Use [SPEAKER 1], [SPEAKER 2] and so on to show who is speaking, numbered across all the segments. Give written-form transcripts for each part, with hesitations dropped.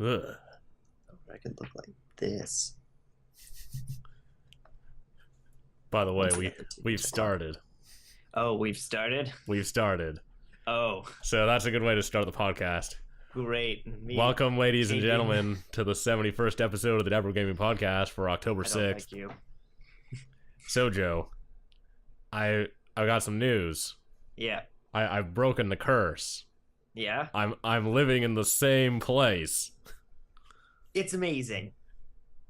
[SPEAKER 1] Ugh.
[SPEAKER 2] I could look like this.
[SPEAKER 1] By the way,
[SPEAKER 2] Once I
[SPEAKER 1] we
[SPEAKER 2] got the TV
[SPEAKER 1] we've
[SPEAKER 2] turned on.
[SPEAKER 1] started.
[SPEAKER 2] Oh, we've started?
[SPEAKER 1] We've started.
[SPEAKER 2] Oh,
[SPEAKER 1] So that's a good way to start the podcast.
[SPEAKER 2] great.
[SPEAKER 1] Welcome, ladies and
[SPEAKER 2] taking-
[SPEAKER 1] gentlemen, to the 71st episode of the Dapper Gaming Podcast for October
[SPEAKER 2] I don't
[SPEAKER 1] 6th.
[SPEAKER 2] like you.
[SPEAKER 1] So, Joe, I got some news.
[SPEAKER 2] Yeah.
[SPEAKER 1] I've broken the curse.
[SPEAKER 2] Yeah?
[SPEAKER 1] I'm living in the same place.
[SPEAKER 2] It's amazing.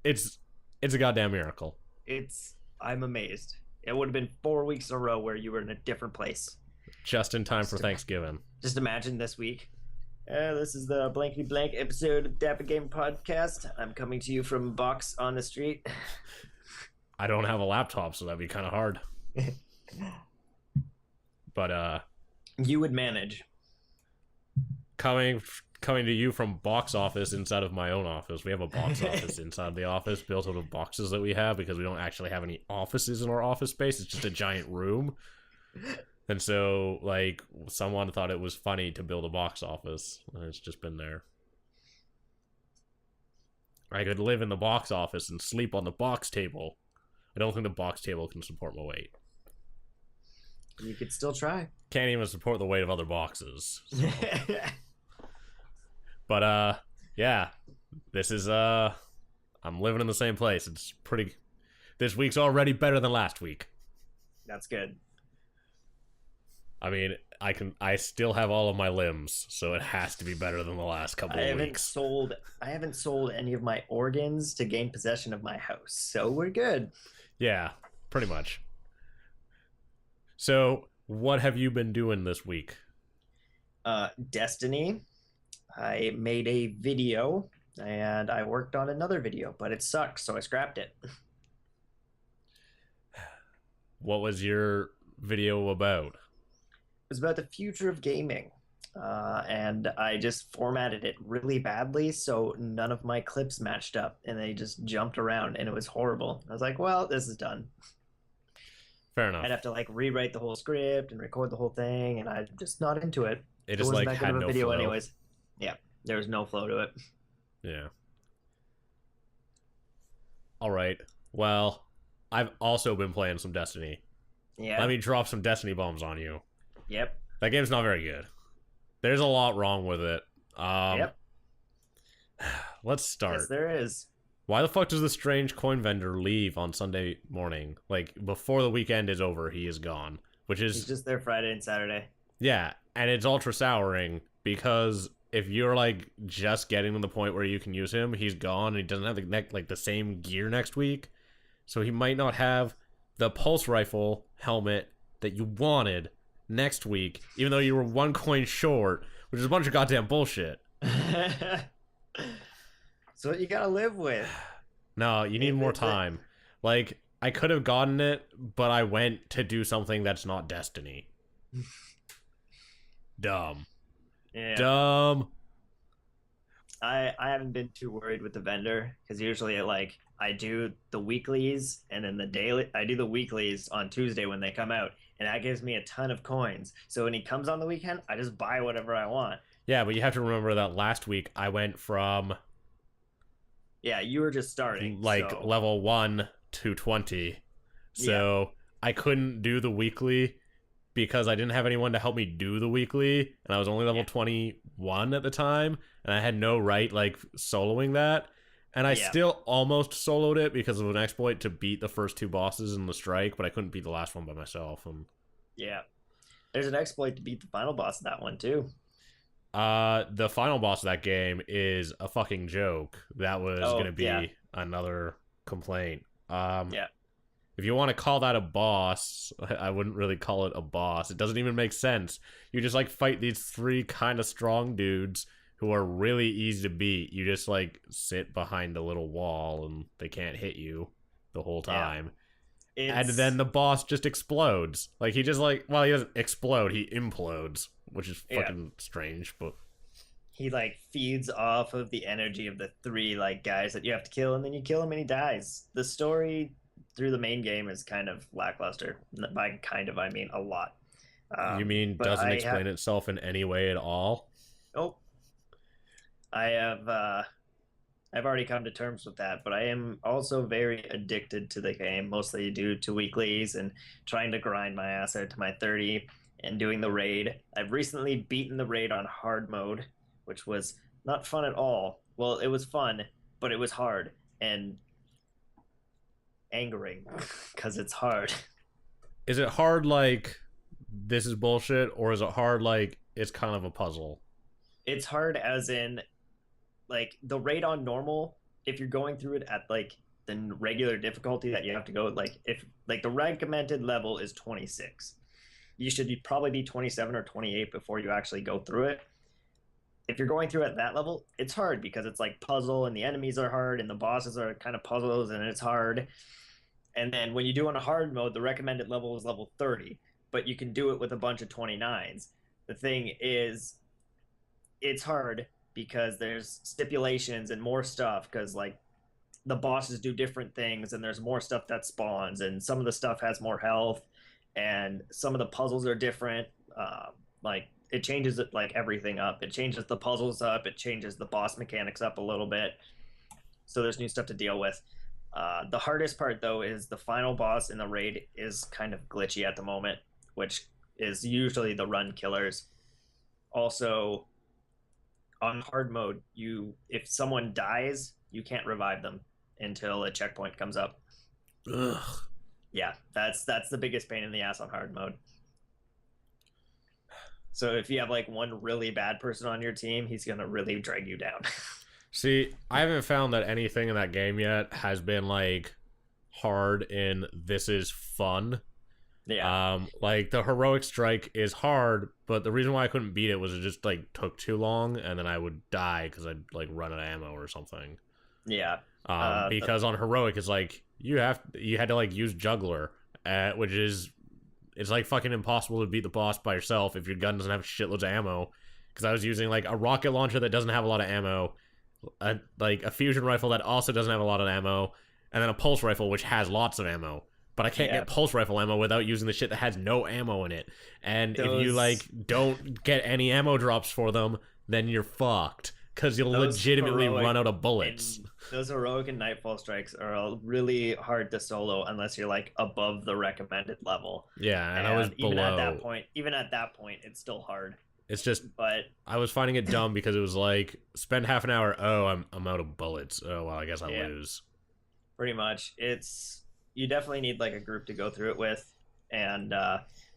[SPEAKER 1] It's a goddamn miracle.
[SPEAKER 2] I'm amazed. It would have been 4 weeks in a row where you were in a different place.
[SPEAKER 1] Just in time for Thanksgiving.
[SPEAKER 2] Just imagine this week. This is the blankety blank episode of Dapper Game Podcast. I'm coming to you from a box on the street.
[SPEAKER 1] I don't have a laptop, so that'd be kind of hard. But
[SPEAKER 2] You would manage.
[SPEAKER 1] coming to you from box office inside of my own office. We have a box office inside the office built out of boxes that we have because we don't actually have any offices in our office space. It's just a giant room. And so, like, someone thought it was funny to build a box office, and it's just been there. I could live in the box office and sleep on the box table. I don't think the box table can support my weight.
[SPEAKER 2] You could still try.
[SPEAKER 1] Can't even support the weight of other boxes. So. But, yeah. This is, I'm living in the same place. It's pretty... This week's already better than last week.
[SPEAKER 2] That's good.
[SPEAKER 1] I mean, I still have all of my limbs, so it has to be better than the last couple of weeks.
[SPEAKER 2] I haven't sold any of my organs to gain possession of my house, so we're good.
[SPEAKER 1] Yeah, pretty much. So, what have you been doing this week?
[SPEAKER 2] Destiny. I made a video, and I worked on another video, but it sucked, so I scrapped it.
[SPEAKER 1] What was your video about?
[SPEAKER 2] It was about the future of gaming, and I just formatted it really badly, so none of my clips matched up, and they just jumped around, and it was horrible. I was like, well, this is done.
[SPEAKER 1] Fair enough.
[SPEAKER 2] I'd have to like rewrite the whole script and record the whole thing, and I'm just not into it.
[SPEAKER 1] It just
[SPEAKER 2] wasn't
[SPEAKER 1] like
[SPEAKER 2] that good
[SPEAKER 1] had
[SPEAKER 2] of a
[SPEAKER 1] no
[SPEAKER 2] video
[SPEAKER 1] flow.
[SPEAKER 2] anyways. Yeah, there was no flow to it.
[SPEAKER 1] Yeah. All right. Well, I've also been playing some Destiny.
[SPEAKER 2] Yeah.
[SPEAKER 1] Let me drop some Destiny bombs on you.
[SPEAKER 2] Yep.
[SPEAKER 1] That game's not very good. There's a lot wrong with it.
[SPEAKER 2] Yep.
[SPEAKER 1] Let's start.
[SPEAKER 2] Yes, there is.
[SPEAKER 1] Why the fuck does the strange coin vendor leave on Sunday morning? Like, before the weekend is over, he is gone. Which is...
[SPEAKER 2] He's just there Friday and Saturday.
[SPEAKER 1] Yeah, and it's ultra souring, because if you're, like, just getting to the point where you can use him, he's gone, and he doesn't have the same gear next week. So he might not have the pulse rifle helmet that you wanted next week, even though you were 1 coin short, which is a bunch of goddamn bullshit.
[SPEAKER 2] So what you gotta live with.
[SPEAKER 1] No, you need more time. Like, I could have gotten it, but I went to do something that's not Destiny. Dumb.
[SPEAKER 2] Yeah.
[SPEAKER 1] Dumb.
[SPEAKER 2] I haven't been too worried with the vendor, because usually like I do the weeklies and then I do the weeklies on Tuesday when they come out, and that gives me a ton of coins. So when he comes on the weekend, I just buy whatever I want.
[SPEAKER 1] Yeah, but you have to remember that last week I went from
[SPEAKER 2] Yeah, you were just starting.
[SPEAKER 1] like
[SPEAKER 2] so.
[SPEAKER 1] level 1 to 20. So I couldn't do the weekly because I didn't have anyone to help me do the weekly, and I was only level 21 at the time, and I had no right like soloing that. And I still almost soloed it because of an exploit to beat the first 2 bosses in the strike, but I couldn't beat the last one by myself. And
[SPEAKER 2] Yeah. There's an exploit to beat the final boss of that one too.
[SPEAKER 1] the final boss of that game is a fucking joke. That was gonna be another complaint.
[SPEAKER 2] Yeah.
[SPEAKER 1] If you want to call that a boss, I wouldn't really call it a boss. It doesn't even make sense. You just like fight these 3 kind of strong dudes who are really easy to beat. You just like sit behind a little wall and they can't hit you the whole time. And then the boss just explodes. Like he just like, well, he doesn't explode, he implodes, which is fucking strange, but
[SPEAKER 2] he like feeds off of the energy of the 3 like guys that you have to kill, and then you kill him and he dies. The story through the main game is kind of lackluster. By kind of, I mean a lot.
[SPEAKER 1] You mean doesn't explain itself in any way at all?
[SPEAKER 2] Oh, I have I've already come to terms with that, but I am also very addicted to the game, mostly due to weeklies and trying to grind my ass out to my 30 and doing the raid. I've recently beaten the raid on hard mode, which was not fun at all. Well, it was fun, but it was hard and angering because it's hard.
[SPEAKER 1] Is it hard like this is bullshit, or is it hard like it's kind of a puzzle?
[SPEAKER 2] It's hard as in like the raid on normal, if you're going through it at like the regular difficulty that you have to go, like if like the recommended level is 26, you should probably be 27 or 28 before you actually go through it. If you're going through at that level, it's hard because it's like puzzle and the enemies are hard and the bosses are kind of puzzles and it's hard. And then when you do on a hard mode, the recommended level is level 30, but you can do it with a bunch of 29s. The thing is, it's hard because there's stipulations and more stuff because like the bosses do different things and there's more stuff that spawns and some of the stuff has more health and some of the puzzles are different. Like it changes it like everything up. It changes the puzzles up. It changes the boss mechanics up a little bit. So there's new stuff to deal with. The hardest part though is the final boss in the raid is kind of glitchy at the moment, which is usually the run killers. Also, on hard mode, you if someone dies, you can't revive them until a checkpoint comes up.
[SPEAKER 1] Ugh.
[SPEAKER 2] Yeah, that's the biggest pain in the ass on hard mode. So if you have like one really bad person on your team, he's gonna really drag you down.
[SPEAKER 1] See, I haven't found that anything in that game yet has been like hard in this is fun.
[SPEAKER 2] Yeah.
[SPEAKER 1] Like the heroic strike is hard, but the reason why I couldn't beat it was it just like took too long, and then I would die because I'd like run out of ammo or something.
[SPEAKER 2] Yeah.
[SPEAKER 1] Because on heroic it's like you had to like use juggler, which is it's like fucking impossible to beat the boss by yourself if your gun doesn't have shitloads of ammo. Because I was using like a rocket launcher that doesn't have a lot of ammo, like a fusion rifle that also doesn't have a lot of ammo, and then a pulse rifle which has lots of ammo. But I can't get pulse rifle ammo without using the shit that has no ammo in it. And if you like don't get any ammo drops for them, then you're fucked because you'll legitimately run out of bullets.
[SPEAKER 2] Those heroic and nightfall strikes are really hard to solo unless you're like above the recommended level.
[SPEAKER 1] Yeah, and I was below.
[SPEAKER 2] Even at that point, it's still hard.
[SPEAKER 1] It's just,
[SPEAKER 2] but
[SPEAKER 1] I was finding it dumb because it was like spend half an hour. Oh, I'm out of bullets. Oh well, I guess I lose.
[SPEAKER 2] Pretty much, you definitely need like a group to go through it with, and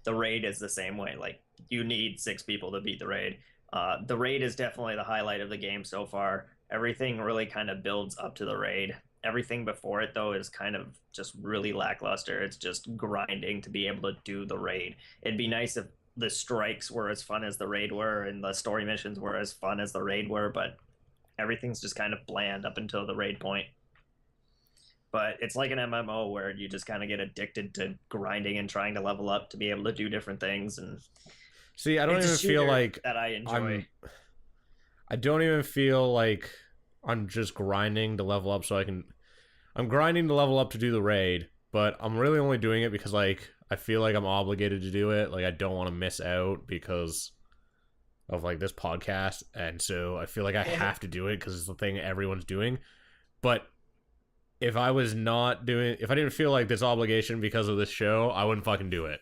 [SPEAKER 2] the raid is the same way. Like you need 6 people to beat the raid. The raid is definitely the highlight of the game so far. Everything really kind of builds up to the raid. Everything before it though is kind of just really lackluster. It's just grinding to be able to do the raid. It'd be nice if the strikes were as fun as the raid were and the story missions were as fun as the raid were, but everything's just kind of bland up until the raid point. But it's like an MMO where you just kind of get addicted to grinding and trying to level up to be able to do different things. And
[SPEAKER 1] see, I don't even feel like
[SPEAKER 2] that I enjoy.
[SPEAKER 1] I don't even feel like I'm just grinding to level up so I can. I'm grinding to level up to do the raid, but I'm really only doing it because like I feel like I'm obligated to do it. Like I don't want to miss out because of like this podcast, and so I feel like I have to do it because it's the thing everyone's doing. But if I didn't feel like this obligation because of this show, I wouldn't fucking do it.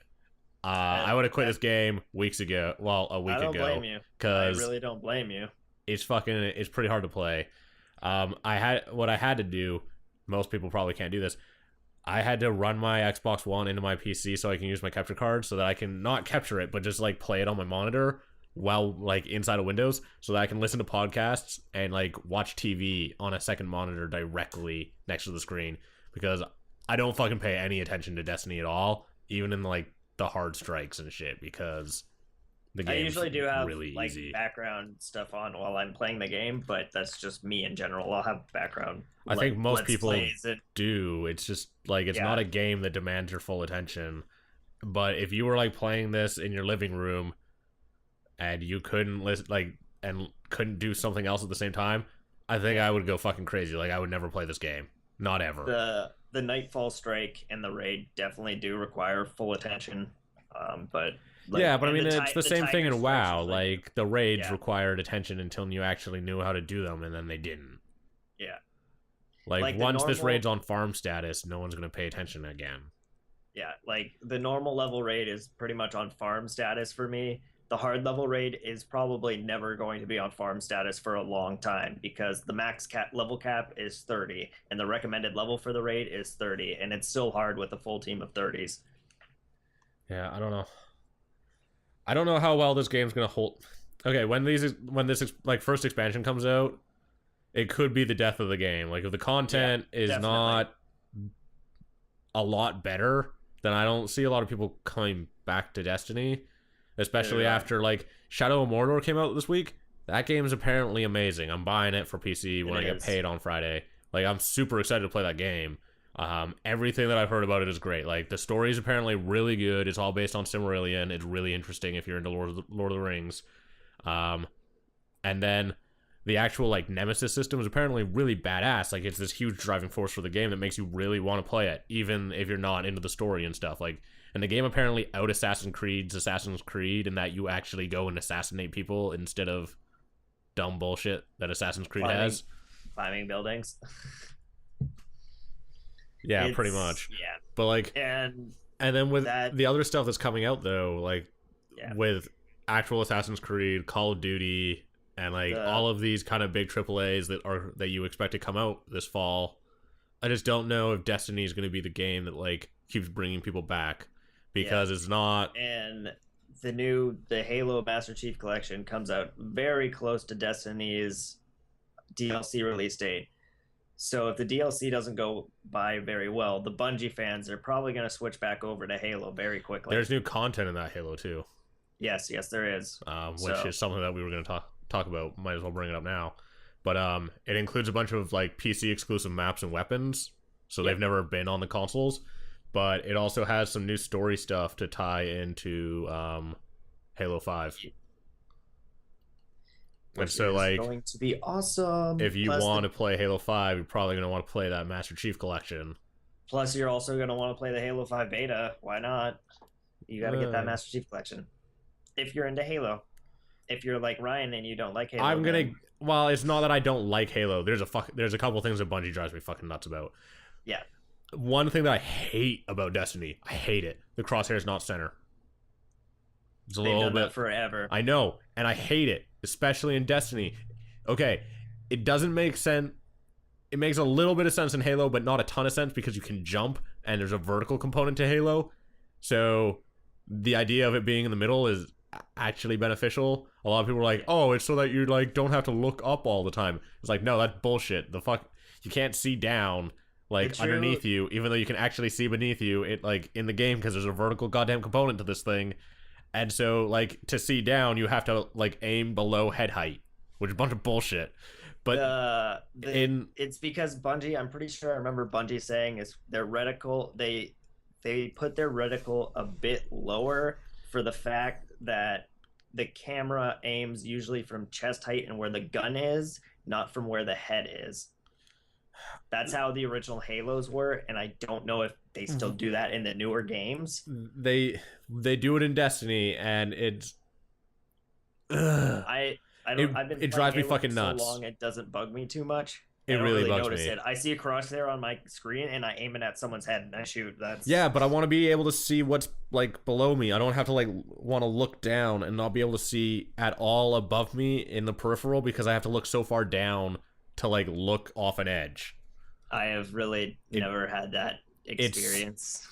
[SPEAKER 1] I would have quit this game weeks ago. Well, a week ago. I don't blame
[SPEAKER 2] you. I really don't blame you.
[SPEAKER 1] It's pretty hard to play. What I had to do, most people probably can't do this. I had to run my Xbox One into my PC so I can use my capture card so that I can not capture it, but just like play it on my monitor while like inside of Windows so that I can listen to podcasts and like watch TV on a second monitor directly next to the screen, because I don't fucking pay any attention to Destiny at all, even in like the hard strikes and shit, because the game
[SPEAKER 2] usually do have
[SPEAKER 1] really
[SPEAKER 2] like
[SPEAKER 1] easy
[SPEAKER 2] background stuff on while I'm playing the game, but that's just me in general. I'll have background.
[SPEAKER 1] I think most people do. It's just like it's not a game that demands your full attention. But if you were like playing this in your living room and you couldn't listen, like, and couldn't do something else at the same time, I think I would go fucking crazy. Like I would never play this game, not ever.
[SPEAKER 2] The Nightfall Strike and the raid definitely do require full attention, but.
[SPEAKER 1] Like, yeah, but I mean, it's the same thing in WoW. Like, the raids required attention until you actually knew how to do them, and then they didn't.
[SPEAKER 2] Yeah.
[SPEAKER 1] Like
[SPEAKER 2] Like the
[SPEAKER 1] once this
[SPEAKER 2] normal,
[SPEAKER 1] raid's on farm status, no one's gonna pay attention again.
[SPEAKER 2] yeah, like the normal level raid is pretty much on farm status for me. The hard level raid is probably never going to be on farm status for a long time because the max cap level cap is 30 and the recommended level for the raid is 30 and it's still hard with a full team of 30s.
[SPEAKER 1] Yeah, I don't know. I don't know how well this game's gonna hold. Okay, when this like first expansion comes out, it could be the death of the game. Like if the content is
[SPEAKER 2] definitely.
[SPEAKER 1] not a lot better, then I don't see a lot of people coming back to Destiny, especially
[SPEAKER 2] Yeah.
[SPEAKER 1] after like Shadow of Mordor came out this week. That game is apparently amazing. I'm buying it for PC when I get paid on Friday. Like I'm super excited to play that game. Everything that I've heard about it is great. Like the story is apparently really good. It's all based on Silmarillion. It's really interesting if you're into Lord of the Rings. And then the actual like Nemesis system is apparently really badass. Like it's this huge driving force for the game that makes you really want to play it, even if you're not into the story and stuff. Like, and the game apparently out Assassin's Creed, and that you actually go and assassinate people instead of dumb bullshit that Assassin's Creed has.
[SPEAKER 2] Climbing buildings.
[SPEAKER 1] Yeah, pretty much.
[SPEAKER 2] Yeah,
[SPEAKER 1] but like,
[SPEAKER 2] and
[SPEAKER 1] then with
[SPEAKER 2] that,
[SPEAKER 1] the other stuff that's coming out though, like
[SPEAKER 2] yeah.
[SPEAKER 1] with actual Assassin's Creed, Call of Duty, and like all of these kind of big AAAs that you expect to come out this fall, I just don't know if Destiny is going to be the game that like keeps bringing people back because it's not.
[SPEAKER 2] And the Halo Master Chief Collection comes out very close to Destiny's DLC release date. So if the DLC doesn't go by very well, the Bungie fans are probably going to switch back over to Halo very quickly.
[SPEAKER 1] There's new content in that Halo too.
[SPEAKER 2] Yes, there is.
[SPEAKER 1] Which is something that we were going to talk about. Might as well bring it up now. But it includes a bunch of like PC exclusive maps and weapons, so they've never been on the consoles. But it also has some new story stuff to tie into Halo 5. And so, like,
[SPEAKER 2] going to be awesome.
[SPEAKER 1] If you want to play Halo 5, you're probably going to want to play that Master Chief Collection.
[SPEAKER 2] Plus, you're also going to want to play the Halo 5 beta. Why not? You got to get that Master Chief Collection. If you're into Halo. If you're like Ryan and you don't like Halo,
[SPEAKER 1] well, it's not that I don't like Halo. There's a couple things that Bungie drives me fucking nuts about.
[SPEAKER 2] Yeah.
[SPEAKER 1] One thing that I hate about Destiny, I hate it. The crosshair's not center. It's a little bit
[SPEAKER 2] forever.
[SPEAKER 1] I know, and I hate it, especially in Destiny. Okay, it doesn't make sense. It makes a little bit of sense in Halo, but not a ton of sense because you can jump and there's a vertical component to Halo. So the idea of it being in the middle is actually beneficial. A lot of people are like, "Oh, it's so that you like don't have to look up all the time." It's like, no, that's bullshit. The fuck, you can't see down like underneath you, even though you can actually see beneath you. It like in the game because there's a vertical goddamn component to this thing. And so, like, to see down, you have to, like, aim below head height, which is a bunch of bullshit. But
[SPEAKER 2] it's because Bungie, I'm pretty sure I remember Bungie saying is their reticle, they put their reticle a bit lower for the fact that the camera aims usually from chest height and where the gun is, not from where the head is. That's how the original Halos were, and I don't know if they still do that in the newer games.
[SPEAKER 1] They do it in Destiny, and it's
[SPEAKER 2] it
[SPEAKER 1] drives me
[SPEAKER 2] Halo
[SPEAKER 1] fucking
[SPEAKER 2] for
[SPEAKER 1] nuts.
[SPEAKER 2] So long, it doesn't bug me too much.
[SPEAKER 1] It really bugs
[SPEAKER 2] notice
[SPEAKER 1] me.
[SPEAKER 2] it. I see a crosshair on my screen, and I aim it at someone's head, and I shoot.
[SPEAKER 1] Yeah, but I want to be able to see what's like below me. I don't have to like want to look down and not be able to see at all above me in the peripheral because I have to look so far down to like look off an edge.
[SPEAKER 2] I have really never had that experience.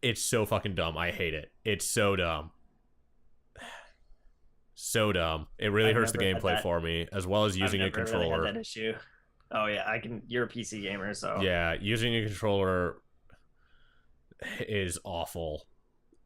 [SPEAKER 1] It's so fucking dumb. I hate it. It's so dumb. So dumb. It really hurts the gameplay for me, as well as using a controller.
[SPEAKER 2] Really had that issue. Oh yeah, you're a PC gamer, so
[SPEAKER 1] yeah, using a controller is awful.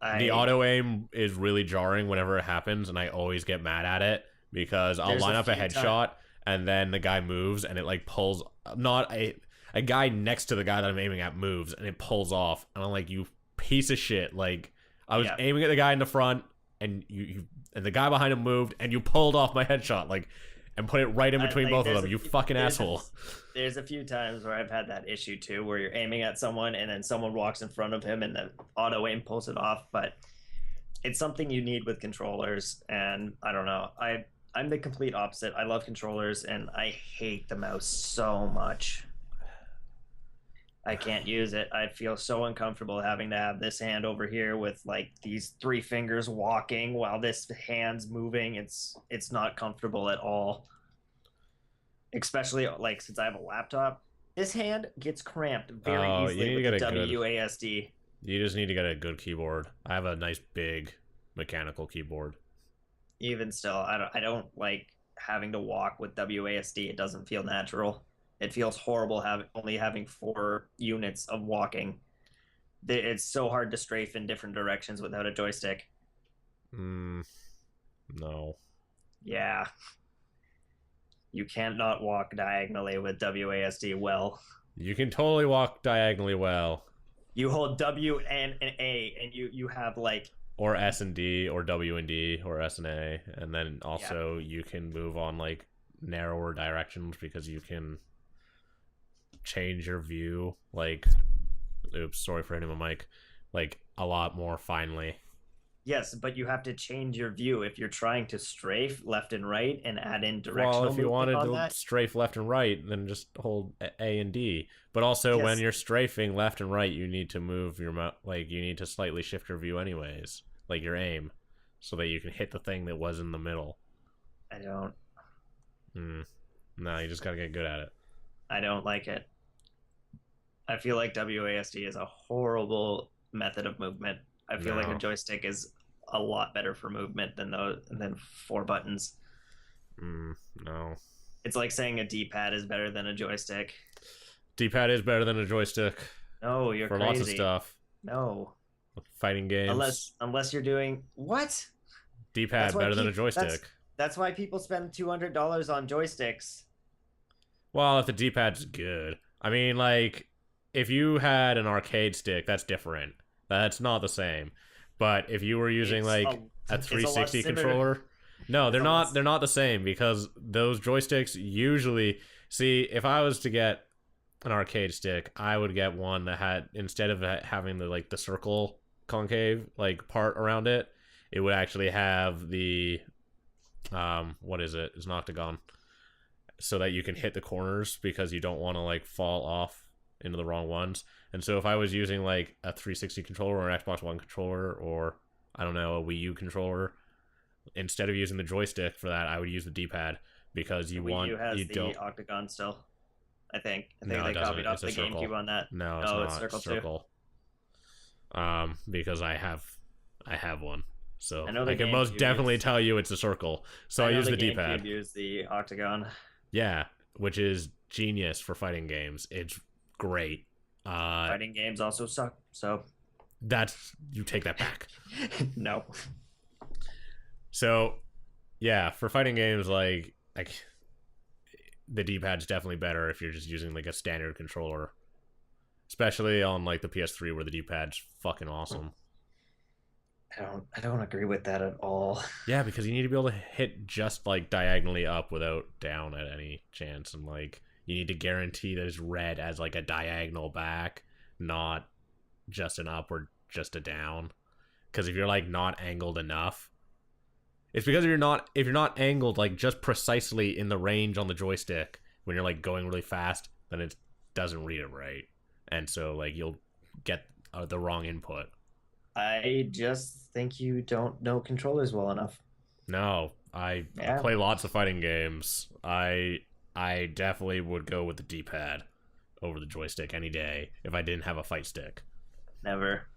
[SPEAKER 1] The auto aim is really jarring whenever it happens, and I always get mad at it because I'll line up a headshot and then the guy moves and it like pulls. Not a guy next to the guy that I'm aiming at moves and it pulls off, and I'm like, you piece of shit! Like I was aiming at the guy in the front, and and the guy behind him moved, and you pulled off my headshot, like, and put it right in between both of them. You fucking asshole.
[SPEAKER 2] There's a few times where I've had that issue too, where you're aiming at someone and then someone walks in front of him and the auto aim pulls it off. But it's something you need with controllers, and I don't know. I'm the complete opposite. I love controllers, and I hate the mouse so much. I can't use it. I feel so uncomfortable having to have this hand over here with like these three fingers walking while this hand's moving. It's not comfortable at all. Especially like since I have a laptop. This hand gets cramped very
[SPEAKER 1] Oh, you
[SPEAKER 2] easily
[SPEAKER 1] need to
[SPEAKER 2] with
[SPEAKER 1] get
[SPEAKER 2] the
[SPEAKER 1] a good.
[SPEAKER 2] WASD.
[SPEAKER 1] You just need to get a good keyboard. I have a nice big mechanical keyboard.
[SPEAKER 2] Even still, I don't like having to walk with WASD. It doesn't feel natural. It feels horrible only having 4 units of walking. It's so hard to strafe in different directions without a joystick.
[SPEAKER 1] Mm, no.
[SPEAKER 2] Yeah, you can't not walk diagonally with WASD well.
[SPEAKER 1] You can totally walk diagonally well.
[SPEAKER 2] You hold W and A, and you have like
[SPEAKER 1] Or S and D, or W and D, or S and A. And then
[SPEAKER 2] yeah.
[SPEAKER 1] also you can move on like narrower directions because you can change your view. Like, oops, sorry for hitting my mic. Like, a lot more finely.
[SPEAKER 2] Yes, but you have to change your view if you're trying to strafe left and right and add in
[SPEAKER 1] Well,
[SPEAKER 2] directional
[SPEAKER 1] if you
[SPEAKER 2] movement
[SPEAKER 1] wanted
[SPEAKER 2] on
[SPEAKER 1] to
[SPEAKER 2] that.
[SPEAKER 1] strafe left and right, then just hold A and D. But also, when
[SPEAKER 2] Yes,
[SPEAKER 1] you're strafing left and right, you need to move your like you need to slightly shift your view, anyways, like your aim, so that you can hit the thing that was in the middle.
[SPEAKER 2] I don't.
[SPEAKER 1] Hmm. No, you just gotta get good at it.
[SPEAKER 2] I don't like it. I feel like WASD is a horrible method of movement. I feel like a
[SPEAKER 1] No.
[SPEAKER 2] joystick is a lot better for movement than 4 buttons.
[SPEAKER 1] No.
[SPEAKER 2] It's like saying a D-pad is better than a joystick.
[SPEAKER 1] D-pad is better than a joystick
[SPEAKER 2] No, you're
[SPEAKER 1] for lots of
[SPEAKER 2] crazy.
[SPEAKER 1] stuff.
[SPEAKER 2] No,
[SPEAKER 1] Fighting games.
[SPEAKER 2] unless you're doing what? That's
[SPEAKER 1] D-pad
[SPEAKER 2] why
[SPEAKER 1] better than a
[SPEAKER 2] people
[SPEAKER 1] joystick.
[SPEAKER 2] that's why people spend $200 on joysticks.
[SPEAKER 1] Well, if the D-pad's good. I mean, like, if you had an arcade stick, that's different. That's not the same. But if you were using
[SPEAKER 2] It's
[SPEAKER 1] like a
[SPEAKER 2] it's a lot
[SPEAKER 1] 360
[SPEAKER 2] similar.
[SPEAKER 1] controller, no,
[SPEAKER 2] It's
[SPEAKER 1] they're
[SPEAKER 2] a lot.
[SPEAKER 1] not. They're not the same because those joysticks usually. See, if I was to get an arcade stick, I would get one that had, instead of having the like the circle concave like part around it, it would actually have the what is it? It's an octagon, so that you can hit the corners because you don't want to like fall off into the wrong ones. And so if I was using like a 360 controller or an Xbox One controller, or I don't know, a Wii U controller, instead of using the joystick for that, I would use the D-pad because
[SPEAKER 2] The
[SPEAKER 1] you
[SPEAKER 2] Wii
[SPEAKER 1] want
[SPEAKER 2] U has
[SPEAKER 1] you
[SPEAKER 2] the
[SPEAKER 1] don't.
[SPEAKER 2] octagon still. I think
[SPEAKER 1] No, it
[SPEAKER 2] they
[SPEAKER 1] doesn't.
[SPEAKER 2] copied off
[SPEAKER 1] It's a
[SPEAKER 2] the
[SPEAKER 1] circle.
[SPEAKER 2] GameCube on that.
[SPEAKER 1] No, it's
[SPEAKER 2] Oh, it's
[SPEAKER 1] not
[SPEAKER 2] circle too.
[SPEAKER 1] circle. Because I have one, so
[SPEAKER 2] I know
[SPEAKER 1] I
[SPEAKER 2] the
[SPEAKER 1] can most
[SPEAKER 2] GameCube
[SPEAKER 1] definitely
[SPEAKER 2] used.
[SPEAKER 1] tell you it's a circle. So
[SPEAKER 2] I
[SPEAKER 1] I
[SPEAKER 2] know
[SPEAKER 1] use
[SPEAKER 2] the
[SPEAKER 1] the
[SPEAKER 2] GameCube
[SPEAKER 1] D-pad.
[SPEAKER 2] used the octagon.
[SPEAKER 1] Yeah, which is genius for fighting games. It's great.
[SPEAKER 2] Fighting games also suck. So
[SPEAKER 1] That's, you take that back.
[SPEAKER 2] no.
[SPEAKER 1] So yeah, for fighting games, like the D-pad's definitely better if you're just using like a standard controller, especially on like the PS3 where the D-pad's fucking awesome.
[SPEAKER 2] I don't agree with that at all.
[SPEAKER 1] Yeah, because you need to be able to hit just like diagonally up without down at any chance, and like you need to guarantee that it's red as like a diagonal back, not just an up or just a down. Because if you're like not angled enough, it's because if you're not angled like just precisely in the range on the joystick when you're like going really fast, then it doesn't read it right, and so like you'll get the wrong input.
[SPEAKER 2] I just think you don't know controllers well enough.
[SPEAKER 1] No, I
[SPEAKER 2] Yeah,
[SPEAKER 1] play lots of fighting games. I definitely would go with the D-pad over the joystick any day if I didn't have a fight stick.
[SPEAKER 2] never.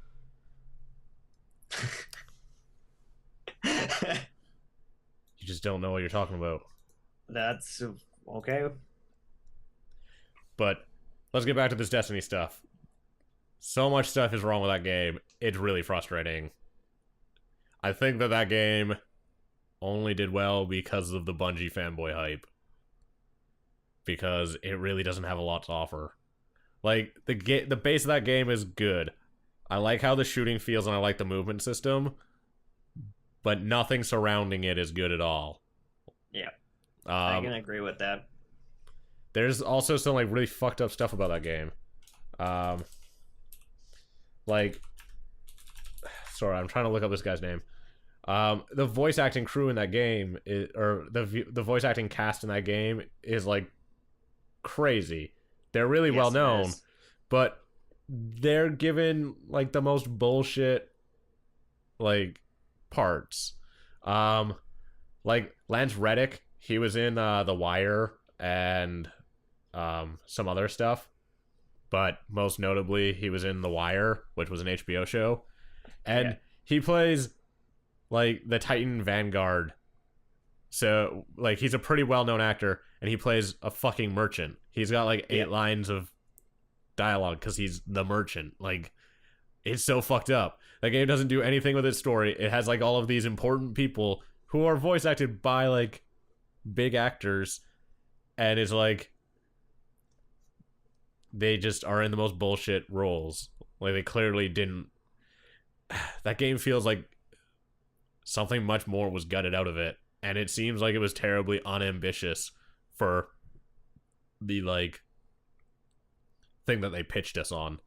[SPEAKER 1] You just don't know what you're talking about.
[SPEAKER 2] That's okay.
[SPEAKER 1] But let's get back to this Destiny stuff. So much stuff is wrong with that game. It's really frustrating. I think that game only did well because of the Bungie fanboy hype. Because it really doesn't have a lot to offer. Like the base of that game is good. I like how the shooting feels and I like the movement system, but nothing surrounding it is good at all.
[SPEAKER 2] Yeah, I
[SPEAKER 1] Um,
[SPEAKER 2] can agree with that.
[SPEAKER 1] there's also some like really fucked up stuff about that game. Like, sorry, I'm trying to look up this guy's name. The voice acting crew in that game or the voice acting cast in that game is like crazy. They're really
[SPEAKER 2] Yes,
[SPEAKER 1] well
[SPEAKER 2] it
[SPEAKER 1] known,
[SPEAKER 2] is.
[SPEAKER 1] but they're given like the most bullshit like parts. Um, like Lance Reddick, he was in The Wire and some other stuff, but most notably, he was in The Wire, which was an HBO show, and
[SPEAKER 2] Yeah.
[SPEAKER 1] he plays like the Titan Vanguard. So like he's a pretty well known actor, and he plays a fucking merchant. He's got like 8 lines of dialogue because he's the merchant. Like it's so fucked up. That game doesn't do anything with its story. It has like all of these important people who are voice acted by like big actors, and it's like they just are in the most bullshit roles. Like they clearly didn't. That game feels like something much more was gutted out of it, and it seems like it was terribly unambitious for the like thing that they pitched us on,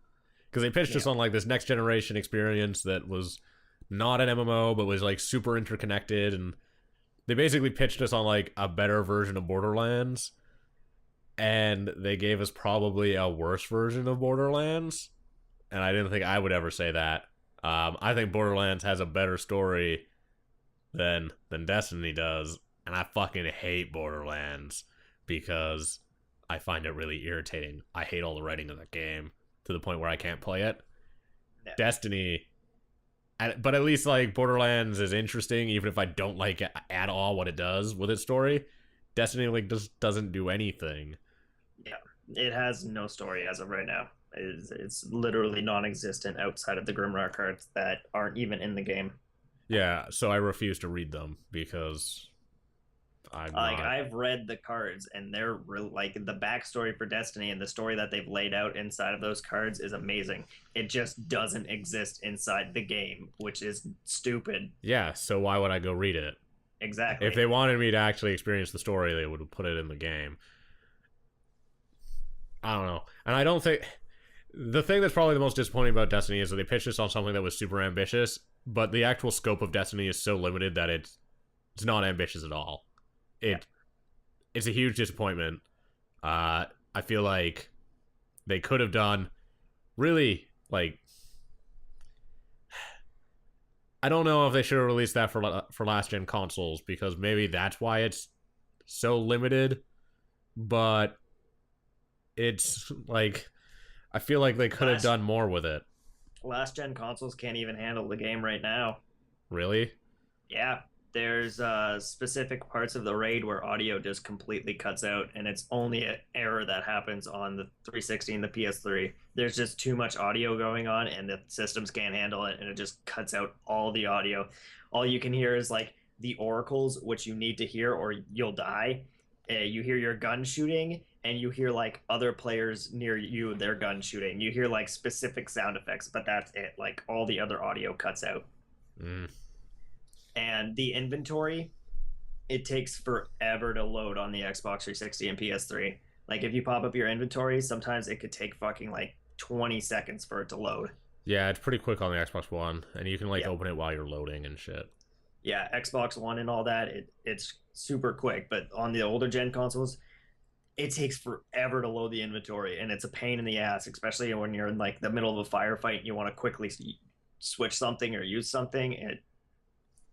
[SPEAKER 1] because they pitched us on like this next generation experience that was not an MMO but was like super interconnected, and they basically pitched us on like a better version of Borderlands, and they gave us probably a worse version of Borderlands, and I didn't think I would ever say that. I think Borderlands has a better story than Destiny does, and I fucking hate Borderlands because I find it really irritating. I hate all the writing of that game to the point where I can't play it.
[SPEAKER 2] Yeah.
[SPEAKER 1] Destiny, but at least like Borderlands is interesting, even if I don't like it at all what it does with its story. Destiny like just doesn't do anything.
[SPEAKER 2] Yeah, it has no story as of right now. It's literally non-existent outside of the Grimrar cards that aren't even in the game.
[SPEAKER 1] Yeah, so I refuse to read them because
[SPEAKER 2] I've read the cards, and they're like the backstory for Destiny and the story that they've laid out inside of those cards is amazing. It just doesn't exist inside the game, which is stupid.
[SPEAKER 1] Yeah, so why would I go read it?
[SPEAKER 2] Exactly.
[SPEAKER 1] If they wanted me to actually experience the story, they would have put it in the game. I don't know. And I don't think the thing that's probably the most disappointing about Destiny is that they pitched us on something that was super ambitious, but the actual scope of Destiny is so limited that it's not ambitious at all. It's a huge disappointment. I feel like they could have done really like I don't know if they should have released that for last gen consoles, because maybe that's why it's so limited, but it's like I feel like they could have done more with it.
[SPEAKER 2] Last gen consoles can't even handle the game right now.
[SPEAKER 1] Really?
[SPEAKER 2] Yeah, there's specific parts of the raid where audio just completely cuts out, and it's only an error that happens on the 360 and the PS3. There's just too much audio going on, and the systems can't handle it, and it just cuts out all the audio. All you can hear is like the oracles, which you need to hear or you'll die. You hear your gun shooting, and you hear like other players near you, their gun shooting. You hear like specific sound effects, but that's it. Like all the other audio cuts out. And the inventory, it takes forever to load on the Xbox 360 and PS3. Like if you pop up your inventory, sometimes it could take fucking like 20 seconds for it to load.
[SPEAKER 1] Yeah, it's pretty quick on the Xbox One, and you can like open it while you're loading and shit.
[SPEAKER 2] Yeah, Xbox One and all that, it's super quick. But on the older gen consoles, it takes forever to load the inventory, and it's a pain in the ass, especially when you're in like the middle of a firefight and you want to quickly switch something or use something.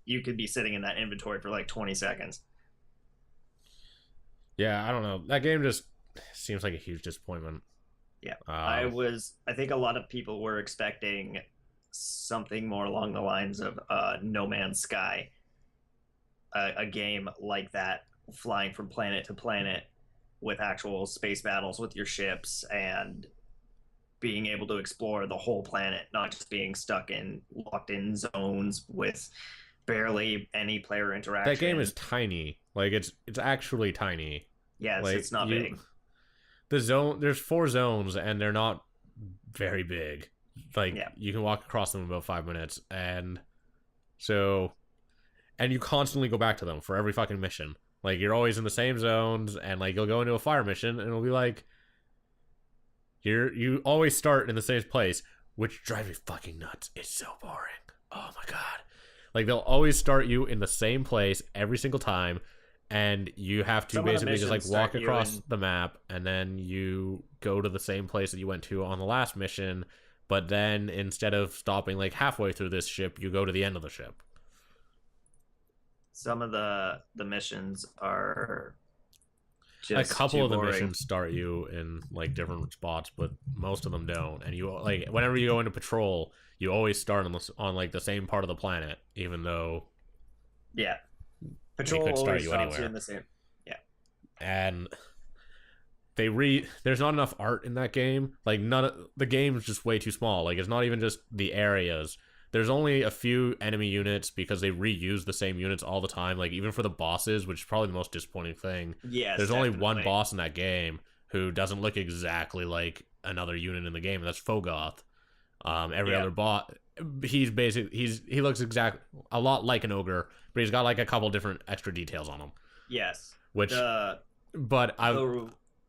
[SPEAKER 2] You could be sitting in that inventory for like 20 seconds.
[SPEAKER 1] Yeah, I don't know. That game just seems like a huge disappointment.
[SPEAKER 2] Yeah, I think a lot of people were expecting something more along the lines of No Man's Sky, a game like that, flying from planet to planet with actual space battles with your ships and being able to explore the whole planet, not just being stuck in locked in zones with barely any player interaction.
[SPEAKER 1] That game is tiny. Like it's actually tiny.
[SPEAKER 2] Yeah,
[SPEAKER 1] like,
[SPEAKER 2] it's not big.
[SPEAKER 1] There's 4 zones, and they're not very big. Like you can walk across them in about 5 minutes, and you constantly go back to them for every fucking mission. Like you're always in the same zones, and like you'll go into a fire mission, and it'll be like you always start in the same place, which drives me fucking nuts. It's so boring. Oh my god. Like they'll always start you in the same place every single time, and you have to
[SPEAKER 2] Some of the
[SPEAKER 1] basically just like
[SPEAKER 2] missions
[SPEAKER 1] walk
[SPEAKER 2] start you
[SPEAKER 1] across
[SPEAKER 2] in.
[SPEAKER 1] the map, and then you go to the same place that you went to on the last mission. But then instead of stopping like halfway through this ship, you go to the end of the ship.
[SPEAKER 2] Some of the missions are
[SPEAKER 1] A
[SPEAKER 2] just
[SPEAKER 1] couple
[SPEAKER 2] too
[SPEAKER 1] of the
[SPEAKER 2] boring.
[SPEAKER 1] missions start you in like different spots, but most of them don't. And you like whenever you go into patrol, you always start on like the same part of the planet, even though
[SPEAKER 2] Yeah,
[SPEAKER 1] they
[SPEAKER 2] patrol
[SPEAKER 1] could start
[SPEAKER 2] always
[SPEAKER 1] you
[SPEAKER 2] drops you
[SPEAKER 1] anywhere.
[SPEAKER 2] in the same. Yeah.
[SPEAKER 1] And there's not enough art in that game. Like none of the game's just way too small. Like it's not even just the areas. There's only a few enemy units because they reuse the same units all the time. Like even for the bosses, which is probably the most disappointing thing.
[SPEAKER 2] Yes,
[SPEAKER 1] There's only one
[SPEAKER 2] definitely.
[SPEAKER 1] boss in that game who doesn't look exactly like another unit in the game, and that's Fogoth. Every
[SPEAKER 2] Yeah.
[SPEAKER 1] other bot, he looks exact a lot like an ogre, but he's got like a couple different extra details on him.
[SPEAKER 2] Yes.
[SPEAKER 1] Which,
[SPEAKER 2] The
[SPEAKER 1] but I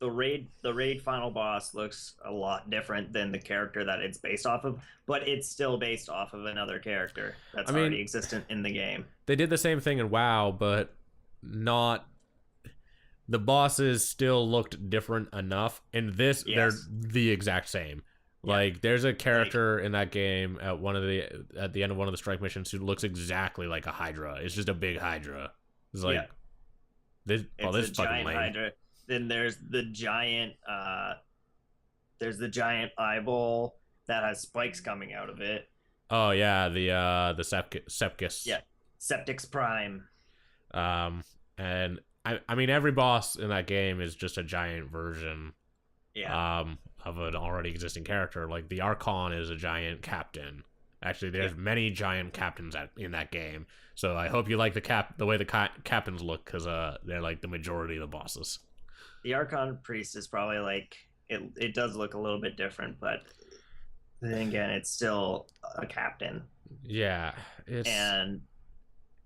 [SPEAKER 2] the raid final boss looks a lot different than the character that it's based off of, but it's still based off of another character
[SPEAKER 1] I
[SPEAKER 2] that's
[SPEAKER 1] mean
[SPEAKER 2] already existent in the game.
[SPEAKER 1] they did the same thing in WoW, but not the bosses still looked different enough. In this, they're
[SPEAKER 2] Yes.
[SPEAKER 1] the exact same.
[SPEAKER 2] Yeah.
[SPEAKER 1] Like there's a
[SPEAKER 2] Like
[SPEAKER 1] character in that game at the end of one of the strike missions who looks exactly like a Hydra. It's just a big Hydra. It's like
[SPEAKER 2] yeah,
[SPEAKER 1] this. Well,
[SPEAKER 2] it's
[SPEAKER 1] this
[SPEAKER 2] a
[SPEAKER 1] is fucking
[SPEAKER 2] giant
[SPEAKER 1] lame.
[SPEAKER 2] hydra. Then there's the giant eyeball that has spikes coming out of it.
[SPEAKER 1] Oh yeah, the Sepkus.
[SPEAKER 2] Yeah. Septix Prime.
[SPEAKER 1] Um, and I mean every boss in that game is just a giant version
[SPEAKER 2] Yeah.
[SPEAKER 1] of an already existing character. Like the Archon is a giant captain. Actually,
[SPEAKER 2] Yeah.
[SPEAKER 1] there's many giant captains in that game. So I hope you like the way the captains look, because they're like the majority of the bosses.
[SPEAKER 2] The Archon Priest is probably like it does look a little bit different, but then again, it's still a captain.
[SPEAKER 1] Yeah, it's
[SPEAKER 2] And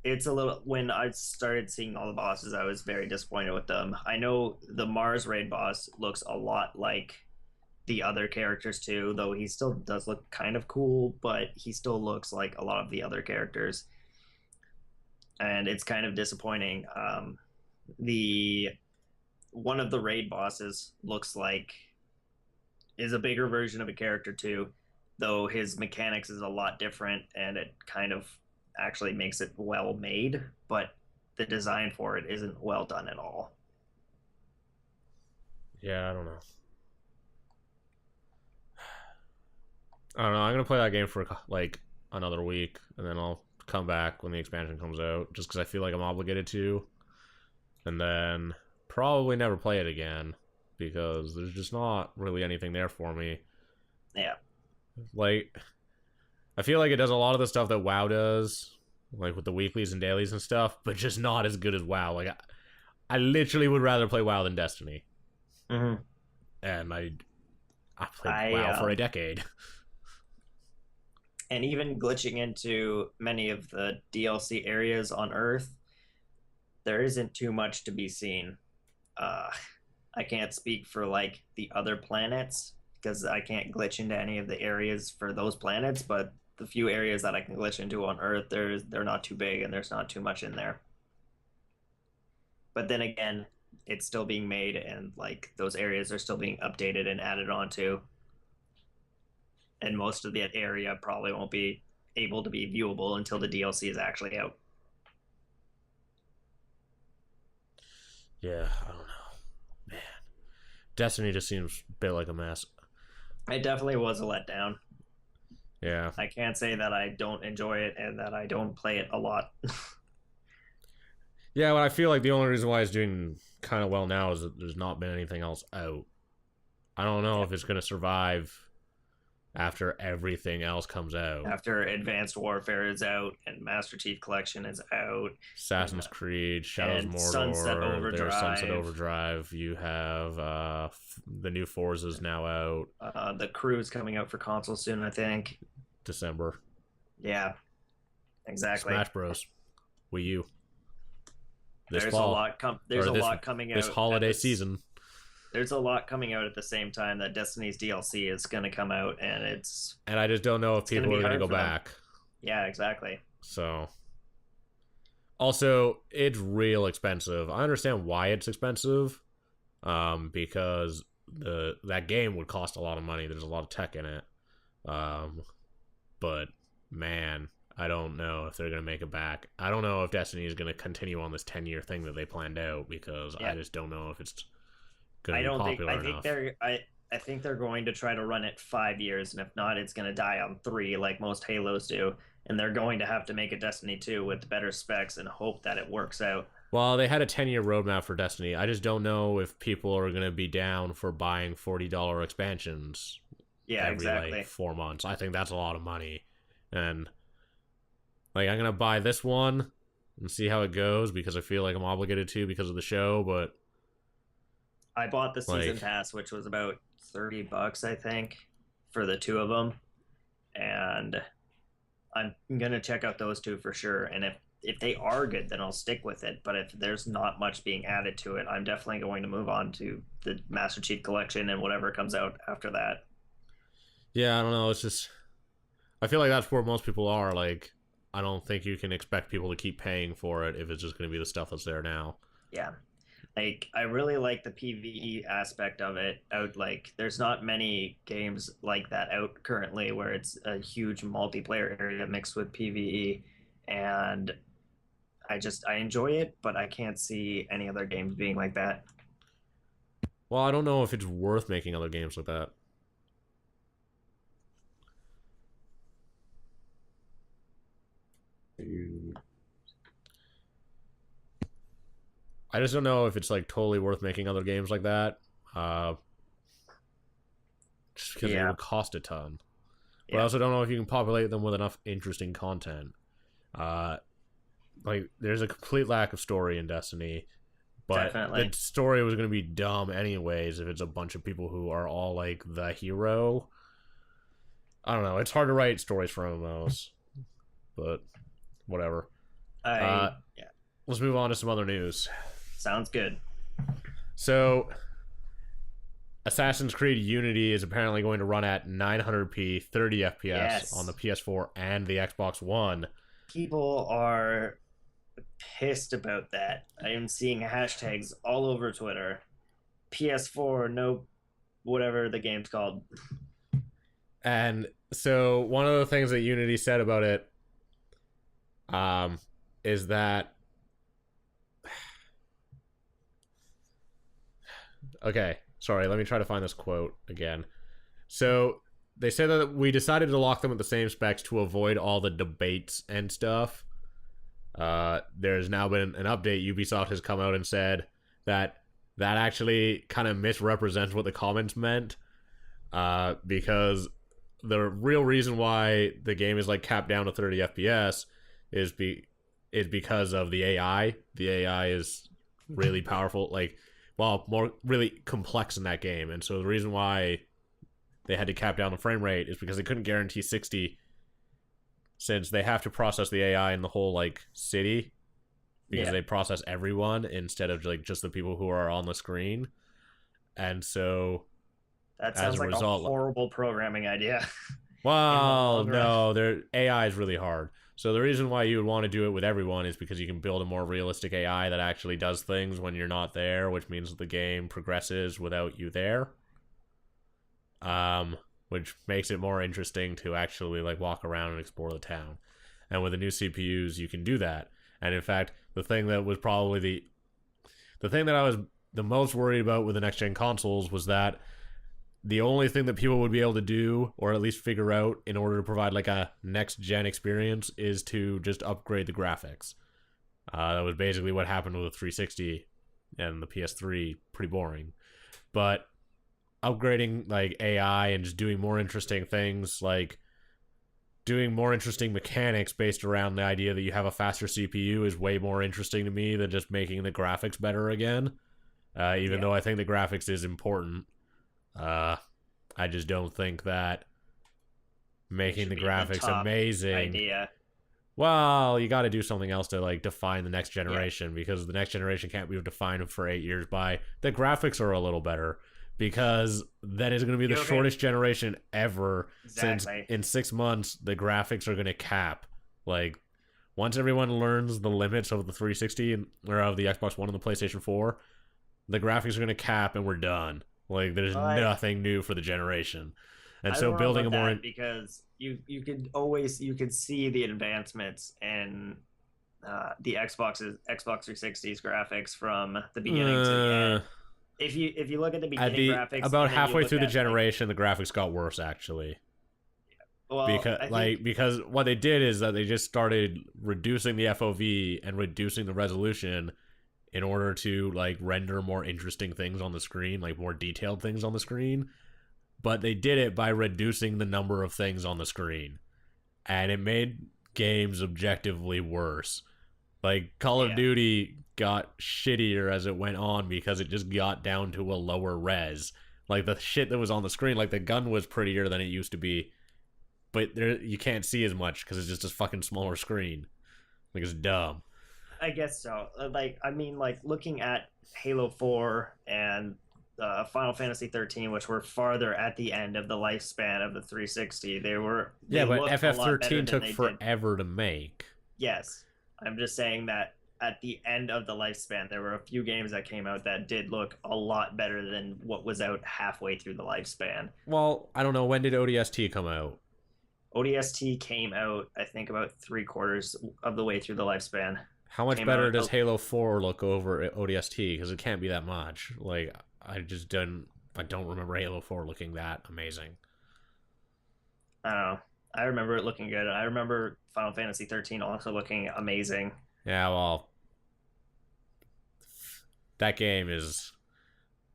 [SPEAKER 2] it's a little when I started seeing all the bosses, I was very disappointed with them. I know the Mars raid boss looks a lot like the other characters too, though he still does look kind of cool, but he still looks like a lot of the other characters. And it's kind of disappointing. The one of the raid bosses looks like is a bigger version of a character too, though his mechanics is a lot different and it kind of actually makes it well made, but the design for it isn't well done at all.
[SPEAKER 1] yeah. I don't know. I don't know. I'm gonna play that game for like another week, and then I'll come back when the expansion comes out, just because I feel like I'm obligated to, and then probably never play it again because there's just not really anything there for me.
[SPEAKER 2] Yeah.
[SPEAKER 1] Like, I feel like it does a lot of the stuff that WoW does, like with the weeklies and dailies and stuff, but just not as good as WoW. Like, I literally would rather play WoW than Destiny,
[SPEAKER 2] Mm-hmm.
[SPEAKER 1] and I played
[SPEAKER 2] I
[SPEAKER 1] WoW for a decade.
[SPEAKER 2] And even glitching into many of the DLC areas on Earth, there isn't too much to be seen. Uh, I can't speak for like the other planets because I can't glitch into any of the areas for those planets, but the few areas that I can glitch into on Earth, they're not too big and there's not too much in there. But then again, it's still being made and like those areas are still being updated and added onto, and most of that area probably won't be able to be viewable until the DLC is actually out.
[SPEAKER 1] Yeah, I don't know, man. Destiny just seems a bit like a mess.
[SPEAKER 2] It definitely was a letdown.
[SPEAKER 1] Yeah,
[SPEAKER 2] I can't say that I don't enjoy it and that I don't play it a lot.
[SPEAKER 1] yeah. But I feel like the only reason why it's doing kind of well now is that there's not been anything else out. I don't know
[SPEAKER 2] Yeah.
[SPEAKER 1] if it's gonna survive after everything else comes out.
[SPEAKER 2] After Advanced Warfare is out and Master Chief Collection is out,
[SPEAKER 1] Assassin's Creed, Shadows of
[SPEAKER 2] and
[SPEAKER 1] Mordor, there's Sunset Overdrive. You have the new Forza's now out
[SPEAKER 2] The Crew is coming out for console soon, I think.
[SPEAKER 1] December.
[SPEAKER 2] Yeah, exactly.
[SPEAKER 1] Smash Bros. Wii U. This
[SPEAKER 2] There's
[SPEAKER 1] fall.
[SPEAKER 2] a lot there's
[SPEAKER 1] or
[SPEAKER 2] a
[SPEAKER 1] this,
[SPEAKER 2] lot coming out
[SPEAKER 1] this holiday season.
[SPEAKER 2] There's a lot coming out at the same time that Destiny's DLC is going to come out, and
[SPEAKER 1] And I just don't know if
[SPEAKER 2] it's gonna
[SPEAKER 1] people
[SPEAKER 2] be
[SPEAKER 1] are going to
[SPEAKER 2] hard
[SPEAKER 1] go
[SPEAKER 2] for them.
[SPEAKER 1] back.
[SPEAKER 2] Yeah, exactly.
[SPEAKER 1] So, Also, it's real expensive. I understand why it's expensive, because that game would cost a lot of money. There's a lot of tech in it, um, but man, I don't know if they're gonna make it back. I don't know if Destiny is gonna continue on this 10-year thing that they planned out because I
[SPEAKER 2] Yeah.
[SPEAKER 1] just don't know if it's
[SPEAKER 2] I
[SPEAKER 1] gonna be
[SPEAKER 2] don't think
[SPEAKER 1] popular
[SPEAKER 2] I think
[SPEAKER 1] enough.
[SPEAKER 2] I think they're going to try to run it 5 years, and if not, it's going to die on three, like most Halos do. And they're going to have to make a Destiny 2 with better specs and hope that it works out.
[SPEAKER 1] Well, they had a 10-year roadmap for Destiny. I just don't know if people are gonna be down for buying $40 expansions
[SPEAKER 2] Yeah,
[SPEAKER 1] every like
[SPEAKER 2] exactly.
[SPEAKER 1] 4 months. I think that's a lot of money, and like I'm gonna buy this one and see how it goes because I feel like I'm obligated to because of the show. But
[SPEAKER 2] I bought the season
[SPEAKER 1] like,
[SPEAKER 2] pass, which was about $30, I think, for the two of them, and I'm gonna check out those two for sure. And if they are good, then I'll stick with it. But if there's not much being added to it, I'm definitely going to move on to the Master Chief Collection and whatever comes out after that.
[SPEAKER 1] yeah, I don't know. It's just I feel like that's where most people are. Like, I don't think you can expect people to keep paying for it if it's just gonna be the stuff that's there now.
[SPEAKER 2] Yeah, like I really like the PvE aspect of it. Out like there's not many games like that out currently where it's a huge multiplayer area mixed with PvE, and I enjoy it, but I can't see any other games being like that.
[SPEAKER 1] Well, I don't know if it's worth making other games like that. I just don't know if it's like totally worth making other games like that. Uh, just because it
[SPEAKER 2] Yeah,
[SPEAKER 1] would cost a ton. But I
[SPEAKER 2] yeah,
[SPEAKER 1] also don't know if you can populate them with enough interesting content. Uh, like there's a complete lack of story in Destiny, but the
[SPEAKER 2] definitely.
[SPEAKER 1] story was going to be dumb anyways if it's a bunch of people who are all like the hero. I don't know. It's hard to write stories for MMOs, but whatever. Uh,
[SPEAKER 2] Yeah,
[SPEAKER 1] let's move on to some other news.
[SPEAKER 2] sounds good.
[SPEAKER 1] So, Assassin's Creed Unity is apparently going to run at 900p, 30 FPS on the
[SPEAKER 2] Yes,
[SPEAKER 1] PS4 and the Xbox One.
[SPEAKER 2] people are pissed about that. I am seeing hashtags all over Twitter. PS4, no, whatever the game's called.
[SPEAKER 1] And so, one of the things that Unity said about it, um, is that okay. Sorry, let me try to find this quote again. So they said that we decided to lock them at the same specs to avoid all the debates and stuff. There's now been an update. Ubisoft has come out and said that that actually kind of misrepresents what the comments meant. Because the real reason why the game is like capped down to 30 FPS is because of the AI. The AI is really powerful. Like, well, more really complex in that game, and so the reason why they had to cap down the frame rate is because they couldn't guarantee 60, since they have to process the AI in the whole like city because
[SPEAKER 2] Yeah,
[SPEAKER 1] they process everyone instead of like just the people who are on the screen. And so
[SPEAKER 2] that
[SPEAKER 1] as
[SPEAKER 2] sounds
[SPEAKER 1] a
[SPEAKER 2] like a
[SPEAKER 1] result,
[SPEAKER 2] horrible programming idea in the
[SPEAKER 1] well,
[SPEAKER 2] long run.
[SPEAKER 1] no, their AI is really hard. So the reason why you would want to do it with everyone is because you can build a more realistic AI that actually does things when you're not there, which means that the game progresses without you there. Which makes it more interesting to actually like walk around and explore the town. And with the new CPUs, you can do that. And in fact, the thing that was probably the thing that I was the most worried about with the next gen consoles was that the only thing that people would be able to do, or at least figure out, in order to provide like a next gen experience, is to just upgrade the graphics. That was basically what happened with the 360 and the PS3. Pretty boring, but upgrading like AI and just doing more interesting things, like doing more interesting mechanics based around the idea that you have a faster CPU, is way more interesting to me than just making the graphics better again. Even
[SPEAKER 2] Yeah,
[SPEAKER 1] though I think the graphics is important, uh, I just don't think that
[SPEAKER 2] it
[SPEAKER 1] making
[SPEAKER 2] should
[SPEAKER 1] the
[SPEAKER 2] be the
[SPEAKER 1] graphics
[SPEAKER 2] top
[SPEAKER 1] amazing.
[SPEAKER 2] idea.
[SPEAKER 1] Well, you got to do something else to like define the next
[SPEAKER 2] Yeah,
[SPEAKER 1] generation, because the next generation can't be defined for 8 years by the graphics are a little better, because then it's going to be the
[SPEAKER 2] you okay?
[SPEAKER 1] shortest generation ever, since
[SPEAKER 2] Exactly.
[SPEAKER 1] in 6 months the graphics are going to cap. Like, once everyone learns the limits of the 360 or of the Xbox One and the PlayStation 4, the graphics are going to cap and we're done. Like, there's nothing new for the generation. And
[SPEAKER 2] I
[SPEAKER 1] so
[SPEAKER 2] don't know
[SPEAKER 1] building
[SPEAKER 2] about
[SPEAKER 1] a more
[SPEAKER 2] that because you could see the advancements in the Xbox 360's graphics from the beginning to the end. If you look at the
[SPEAKER 1] at
[SPEAKER 2] beginning
[SPEAKER 1] the
[SPEAKER 2] graphics
[SPEAKER 1] about
[SPEAKER 2] and then you
[SPEAKER 1] halfway
[SPEAKER 2] look
[SPEAKER 1] through the
[SPEAKER 2] at
[SPEAKER 1] generation, the graphics got worse actually.
[SPEAKER 2] well, I think
[SPEAKER 1] Because what they did is that they just started reducing the FOV and reducing the resolution in order to like render more interesting things on the screen, like more detailed things on the screen. But they did it by reducing the number of things on the screen, and it made games objectively worse. Like Call of
[SPEAKER 2] yeah,
[SPEAKER 1] Duty got shittier as it went on because it just got down to a lower res. Like the shit that was on the screen, like the gun was prettier than it used to be, but there you can't see as much because it's just a fucking smaller screen. Like it's dumb.
[SPEAKER 2] I guess so. Like I mean, like looking at Halo 4 and Final Fantasy 13, which were farther at the end of the lifespan of the 360, they
[SPEAKER 1] Yeah, but
[SPEAKER 2] looked a lot better
[SPEAKER 1] FF13
[SPEAKER 2] than
[SPEAKER 1] took
[SPEAKER 2] they did.
[SPEAKER 1] forever to make.
[SPEAKER 2] Yes, I'm just saying that at the end of the lifespan, there were a few games that came out that did look a lot better than what was out halfway through the lifespan.
[SPEAKER 1] Well, I don't know, when did ODST come out?
[SPEAKER 2] ODST came out, I think, about three quarters of the way through the lifespan.
[SPEAKER 1] How much
[SPEAKER 2] Came
[SPEAKER 1] better
[SPEAKER 2] out.
[SPEAKER 1] does Halo 4 look over ODST? Because it can't be that much. Like, I don't remember Halo 4 looking that amazing.
[SPEAKER 2] I don't know. I remember it looking good. I remember Final Fantasy 13 also looking amazing.
[SPEAKER 1] Yeah, well, that game is.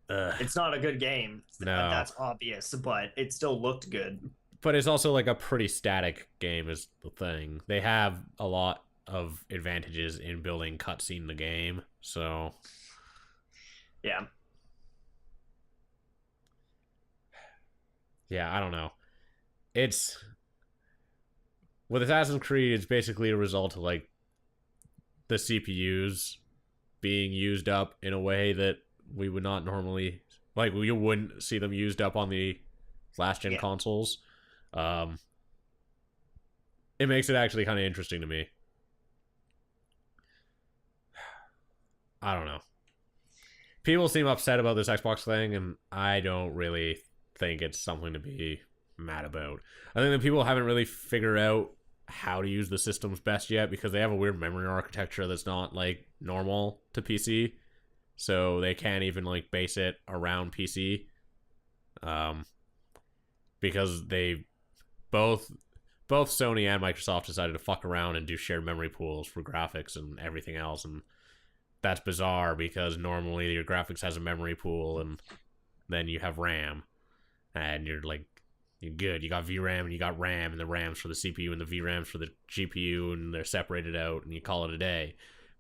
[SPEAKER 2] It's not a good game.
[SPEAKER 1] No.
[SPEAKER 2] That's obvious, but it still looked good.
[SPEAKER 1] But it's also like a pretty static game, is the thing. They have a lot of advantages in building cutscene in the game, so.
[SPEAKER 2] Yeah.
[SPEAKER 1] Yeah, I don't know. It's. With Assassin's Creed, it's basically a result of like the CPUs being used up in a way that we would not normally, like we wouldn't see them used up on the last gen consoles. It makes it actually kind of interesting to me. I don't know. People seem upset about this Xbox thing, and I don't really think it's something to be mad about. I think that people haven't really figured out how to use the systems best yet because they have a weird memory architecture that's not like normal to PC, so they can't even like base it around PC. Because they both Sony and Microsoft decided to fuck around and do shared memory pools for graphics and everything else, and that's bizarre because normally your graphics has a memory pool and then you have RAM, and you're good. You got VRAM and you got RAM, and the RAM's for the CPU and the VRAM's for the GPU, and they're separated out, and you call it a day.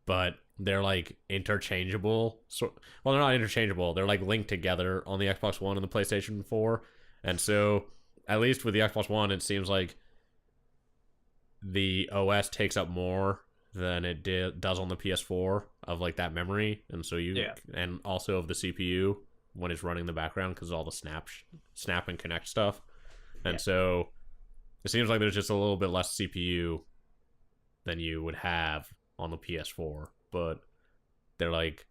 [SPEAKER 1] But they're like interchangeable. Well, they're not interchangeable. They're like linked together on the Xbox One and the PlayStation 4. And so, at least with the Xbox One, it seems like the OS takes up more than it does on the PS4 of like that memory, and so and also of the CPU when it's running in the background because all the snap and connect stuff. And so it seems like there's just a little bit less CPU than you would have on the PS4, but they're like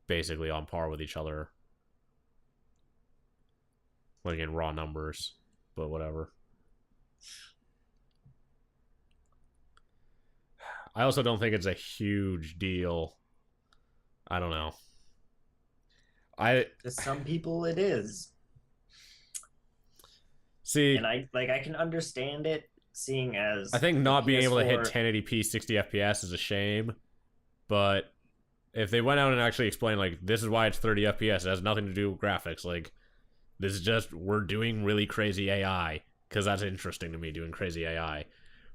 [SPEAKER 1] basically on par with each other, like in raw numbers, but whatever. I also don't think it's a huge deal. I don't know.
[SPEAKER 2] To some people it is.
[SPEAKER 1] See,
[SPEAKER 2] and I can understand it, seeing as
[SPEAKER 1] I think not being able to hit
[SPEAKER 2] PS4
[SPEAKER 1] 1080p 60 FPS is a shame, but if they went out and actually explained like this is why it's 30 FPS, it has nothing to do with graphics, like this is just we're doing really crazy AI because that's interesting to me, doing crazy AI.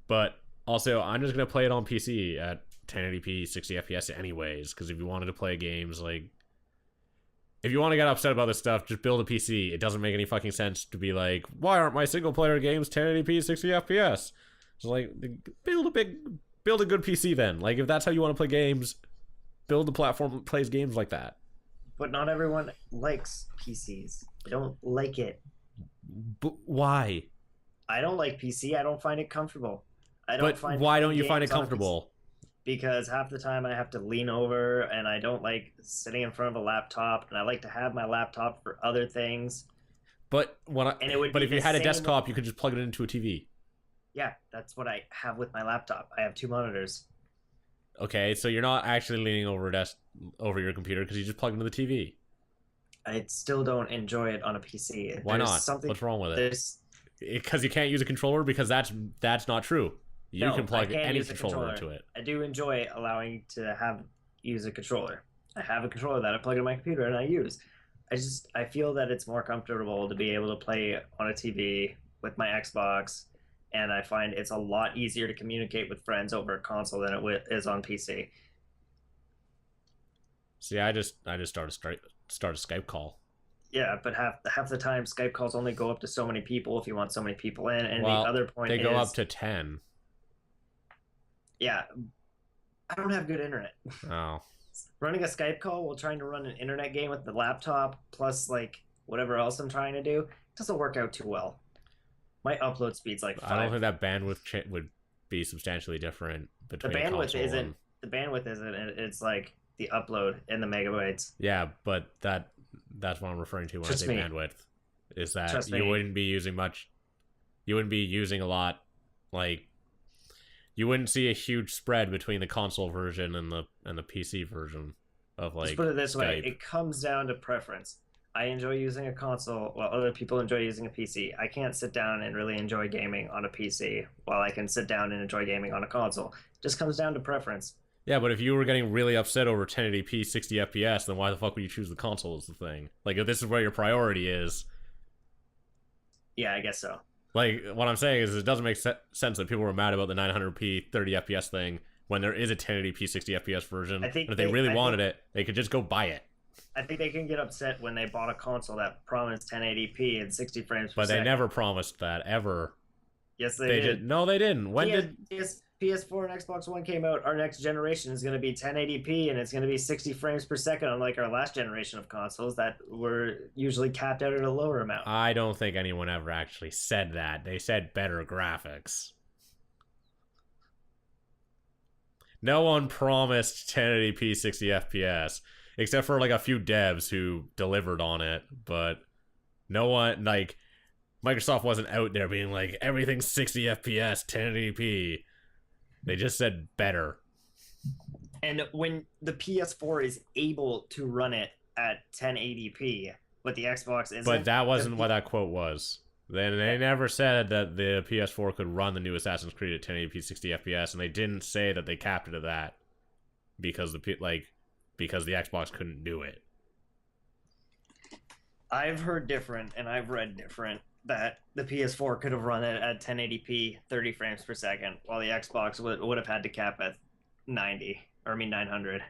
[SPEAKER 1] But also, I'm just gonna play it on PC at 1080p 60 FPS anyways, because if you wanted to play games like if you want to get upset about this stuff, just build a PC. It doesn't make any fucking sense to be like, why aren't my single player games 1080p 60 FPS? It's like, build a good PC then. Like, if that's how you want to play games, build a platform that plays games like that.
[SPEAKER 2] But not everyone likes PCs. They don't like it.
[SPEAKER 1] But why?
[SPEAKER 2] I don't like PC. I don't find it comfortable. I don't
[SPEAKER 1] But
[SPEAKER 2] find
[SPEAKER 1] why
[SPEAKER 2] playing
[SPEAKER 1] don't you find it
[SPEAKER 2] games on a PC
[SPEAKER 1] comfortable?
[SPEAKER 2] because half the time I have to lean over and I don't like sitting in front of a laptop and I like to have my laptop for other things. And it would
[SPEAKER 1] But
[SPEAKER 2] be
[SPEAKER 1] if you
[SPEAKER 2] the
[SPEAKER 1] had a
[SPEAKER 2] same with,
[SPEAKER 1] desktop, you could just plug it into a TV.
[SPEAKER 2] yeah, that's what I have with my laptop. I have two monitors.
[SPEAKER 1] Okay, so you're not actually leaning over your computer because you just plug into the TV.
[SPEAKER 2] I still don't enjoy it on a PC.
[SPEAKER 1] Why
[SPEAKER 2] There's
[SPEAKER 1] not?
[SPEAKER 2] something
[SPEAKER 1] What's wrong with it?
[SPEAKER 2] there's
[SPEAKER 1] Because you can't use a controller, because that's not true. You
[SPEAKER 2] no,
[SPEAKER 1] can
[SPEAKER 2] I
[SPEAKER 1] plug
[SPEAKER 2] can
[SPEAKER 1] any
[SPEAKER 2] use a
[SPEAKER 1] controller
[SPEAKER 2] controller.
[SPEAKER 1] into it.
[SPEAKER 2] I do enjoy allowing to have use a controller. I have a controller that I plug in my computer and I use. I feel that it's more comfortable to be able to play on a TV with my Xbox, and I find it's a lot easier to communicate with friends over a console than it is on PC.
[SPEAKER 1] See, I just start a Skype call.
[SPEAKER 2] Yeah, but half the time Skype calls only go up to so many people if you want so many people in, and the
[SPEAKER 1] Well,
[SPEAKER 2] other point
[SPEAKER 1] they go
[SPEAKER 2] is
[SPEAKER 1] up to 10.
[SPEAKER 2] yeah, I don't have good internet.
[SPEAKER 1] Oh,
[SPEAKER 2] Running a Skype call while trying to run an internet game with the laptop plus like whatever else I'm trying to do doesn't work out too well. My upload speed's like
[SPEAKER 1] I don't
[SPEAKER 2] five.
[SPEAKER 1] think that bandwidth would be substantially different
[SPEAKER 2] The
[SPEAKER 1] between a
[SPEAKER 2] bandwidth
[SPEAKER 1] console
[SPEAKER 2] isn't
[SPEAKER 1] and...
[SPEAKER 2] the bandwidth isn't. It's like the upload in the megabytes.
[SPEAKER 1] Yeah, but that's what I'm referring to when
[SPEAKER 2] Trust
[SPEAKER 1] I say
[SPEAKER 2] me.
[SPEAKER 1] bandwidth. Is that
[SPEAKER 2] Trust
[SPEAKER 1] you
[SPEAKER 2] me.
[SPEAKER 1] wouldn't be using much. You wouldn't be using a lot. Like, you wouldn't see a huge spread between the console version and the PC version of, like,
[SPEAKER 2] Just put it this way:
[SPEAKER 1] Skype.
[SPEAKER 2] it comes down to preference. I enjoy using a console while other people enjoy using a PC. I can't sit down and really enjoy gaming on a PC while I can sit down and enjoy gaming on a console. Just comes down to preference.
[SPEAKER 1] Yeah, but if you were getting really upset over 1080p 60 FPS, then why the fuck would you choose the console is the thing. Like, if this is where your priority is,
[SPEAKER 2] Yeah, I guess so.
[SPEAKER 1] like, what I'm saying is it doesn't make sense that people were mad about the 900p 30 FPS thing when there is a 1080p 60 FPS version.
[SPEAKER 2] I think
[SPEAKER 1] and if they
[SPEAKER 2] they-
[SPEAKER 1] really
[SPEAKER 2] I
[SPEAKER 1] wanted
[SPEAKER 2] think-
[SPEAKER 1] it, they could just go buy it.
[SPEAKER 2] I think they can get upset when they bought a console that promised 1080p and 60 frames per
[SPEAKER 1] But they
[SPEAKER 2] second.
[SPEAKER 1] never promised that, ever.
[SPEAKER 2] Yes, they did.
[SPEAKER 1] No, they didn't. When
[SPEAKER 2] PS4 and Xbox One came out, our next generation is going to be 1080p and it's going to be 60 frames per second, unlike our last generation of consoles that were usually capped out at a lower amount.
[SPEAKER 1] I don't think anyone ever actually said that. They said better graphics. No one promised 1080p 60 FPS, except for like a few devs who delivered on it, but no one, like, Microsoft wasn't out there being like, everything's 60 FPS, 1080p. They just said better.
[SPEAKER 2] And when the PS4 is able to run it at 1080p, but the Xbox isn't.
[SPEAKER 1] But that wasn't what that quote was. They never said that the PS4 could run the new Assassin's Creed at 1080p 60 FPS, and they didn't say that they capped it at that because the Xbox couldn't do it.
[SPEAKER 2] I've heard different, and I've read different, that the PS4 could have run it at 1080p 30 frames per second, while the Xbox would have had to cap at 900.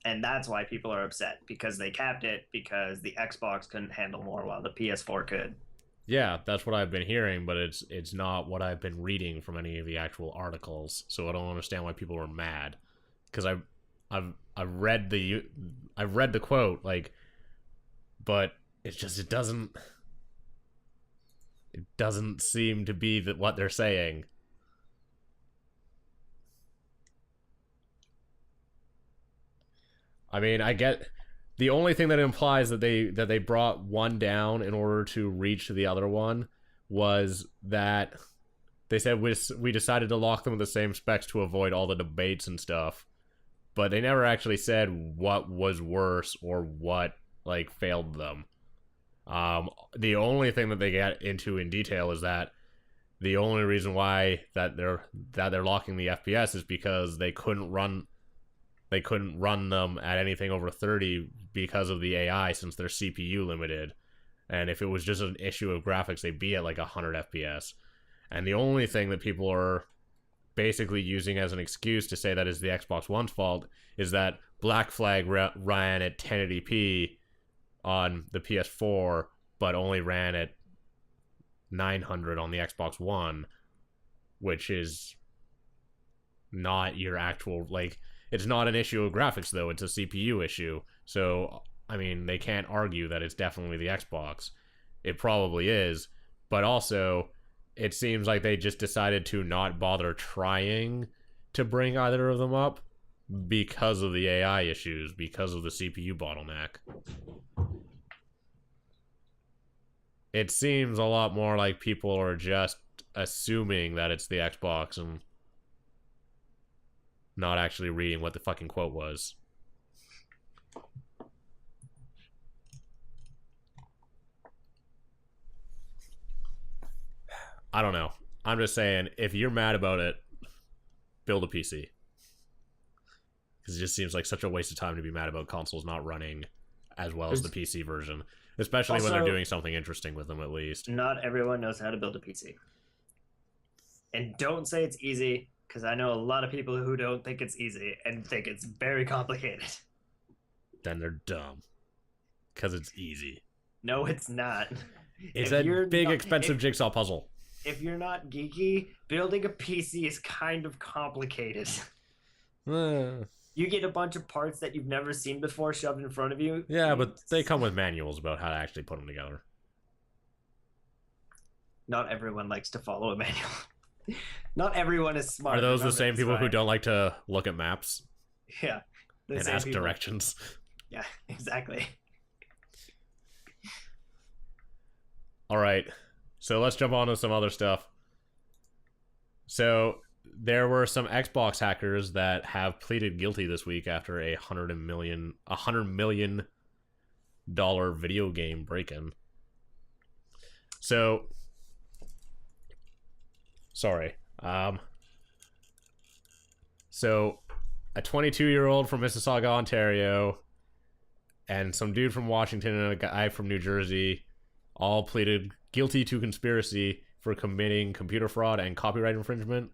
[SPEAKER 2] And that's why people are upset, because they capped it because the Xbox couldn't handle more while the PS4 could.
[SPEAKER 1] Yeah, that's what I've been hearing, but it's not what I've been reading from any of the actual articles, so I don't understand why people were mad. Because I've read the quote, like, but it doesn't seem to be that what they're saying. I mean, I get the only thing that implies that they brought one down in order to reach the other one was that they said we decided to lock them with the same specs to avoid all the debates and stuff, but they never actually said what was worse or what, like, failed them. The only thing that they get into in detail is that the only reason why that they're locking the FPS is because they couldn't run them at anything over 30 because of the AI, since they're CPU limited. And if it was just an issue of graphics, they'd be at like 100 FPS. And the only thing that people are basically using as an excuse to say that is the Xbox One's fault is that Black Flag ran at 1080p on the PS4, but only ran at 900 on the Xbox One, which is not your actual, like, it's not an issue of graphics, though. It's a CPU issue. So, I mean, they can't argue that it's definitely the Xbox. It probably is, but also it seems like they just decided to not bother trying to bring either of them up because of the AI issues, because of the CPU bottleneck. It seems a lot more like people are just assuming that it's the Xbox and not actually reading what the fucking quote was. I don't know. I'm just saying, if you're mad about it, build a PC. Because it just seems like such a waste of time to be mad about consoles not running as well as the PC version. Especially also, when they're doing something interesting with them, at least.
[SPEAKER 2] Not everyone knows how to build a PC. And don't say it's easy, because I know a lot of people who don't think it's easy and think it's very complicated.
[SPEAKER 1] Then they're dumb. Because it's easy.
[SPEAKER 2] No, it's not.
[SPEAKER 1] It's a big, expensive jigsaw puzzle.
[SPEAKER 2] If you're not geeky, building a PC is kind of complicated. You get a bunch of parts that you've never seen before shoved in front of you.
[SPEAKER 1] Yeah, but they come with manuals about how to actually put them together.
[SPEAKER 2] Not everyone likes to follow a manual. Not everyone is smart.
[SPEAKER 1] Are those the same people who don't like to look at maps?
[SPEAKER 2] Yeah.
[SPEAKER 1] And ask directions?
[SPEAKER 2] Yeah, exactly.
[SPEAKER 1] All right. So let's jump on to some other stuff. So there were some Xbox hackers that have pleaded guilty this week after a $100 million video game break-in. So, sorry. So a 22-year-old from Mississauga, Ontario, and some dude from Washington and a guy from New Jersey all pleaded guilty to conspiracy for committing computer fraud and copyright infringement,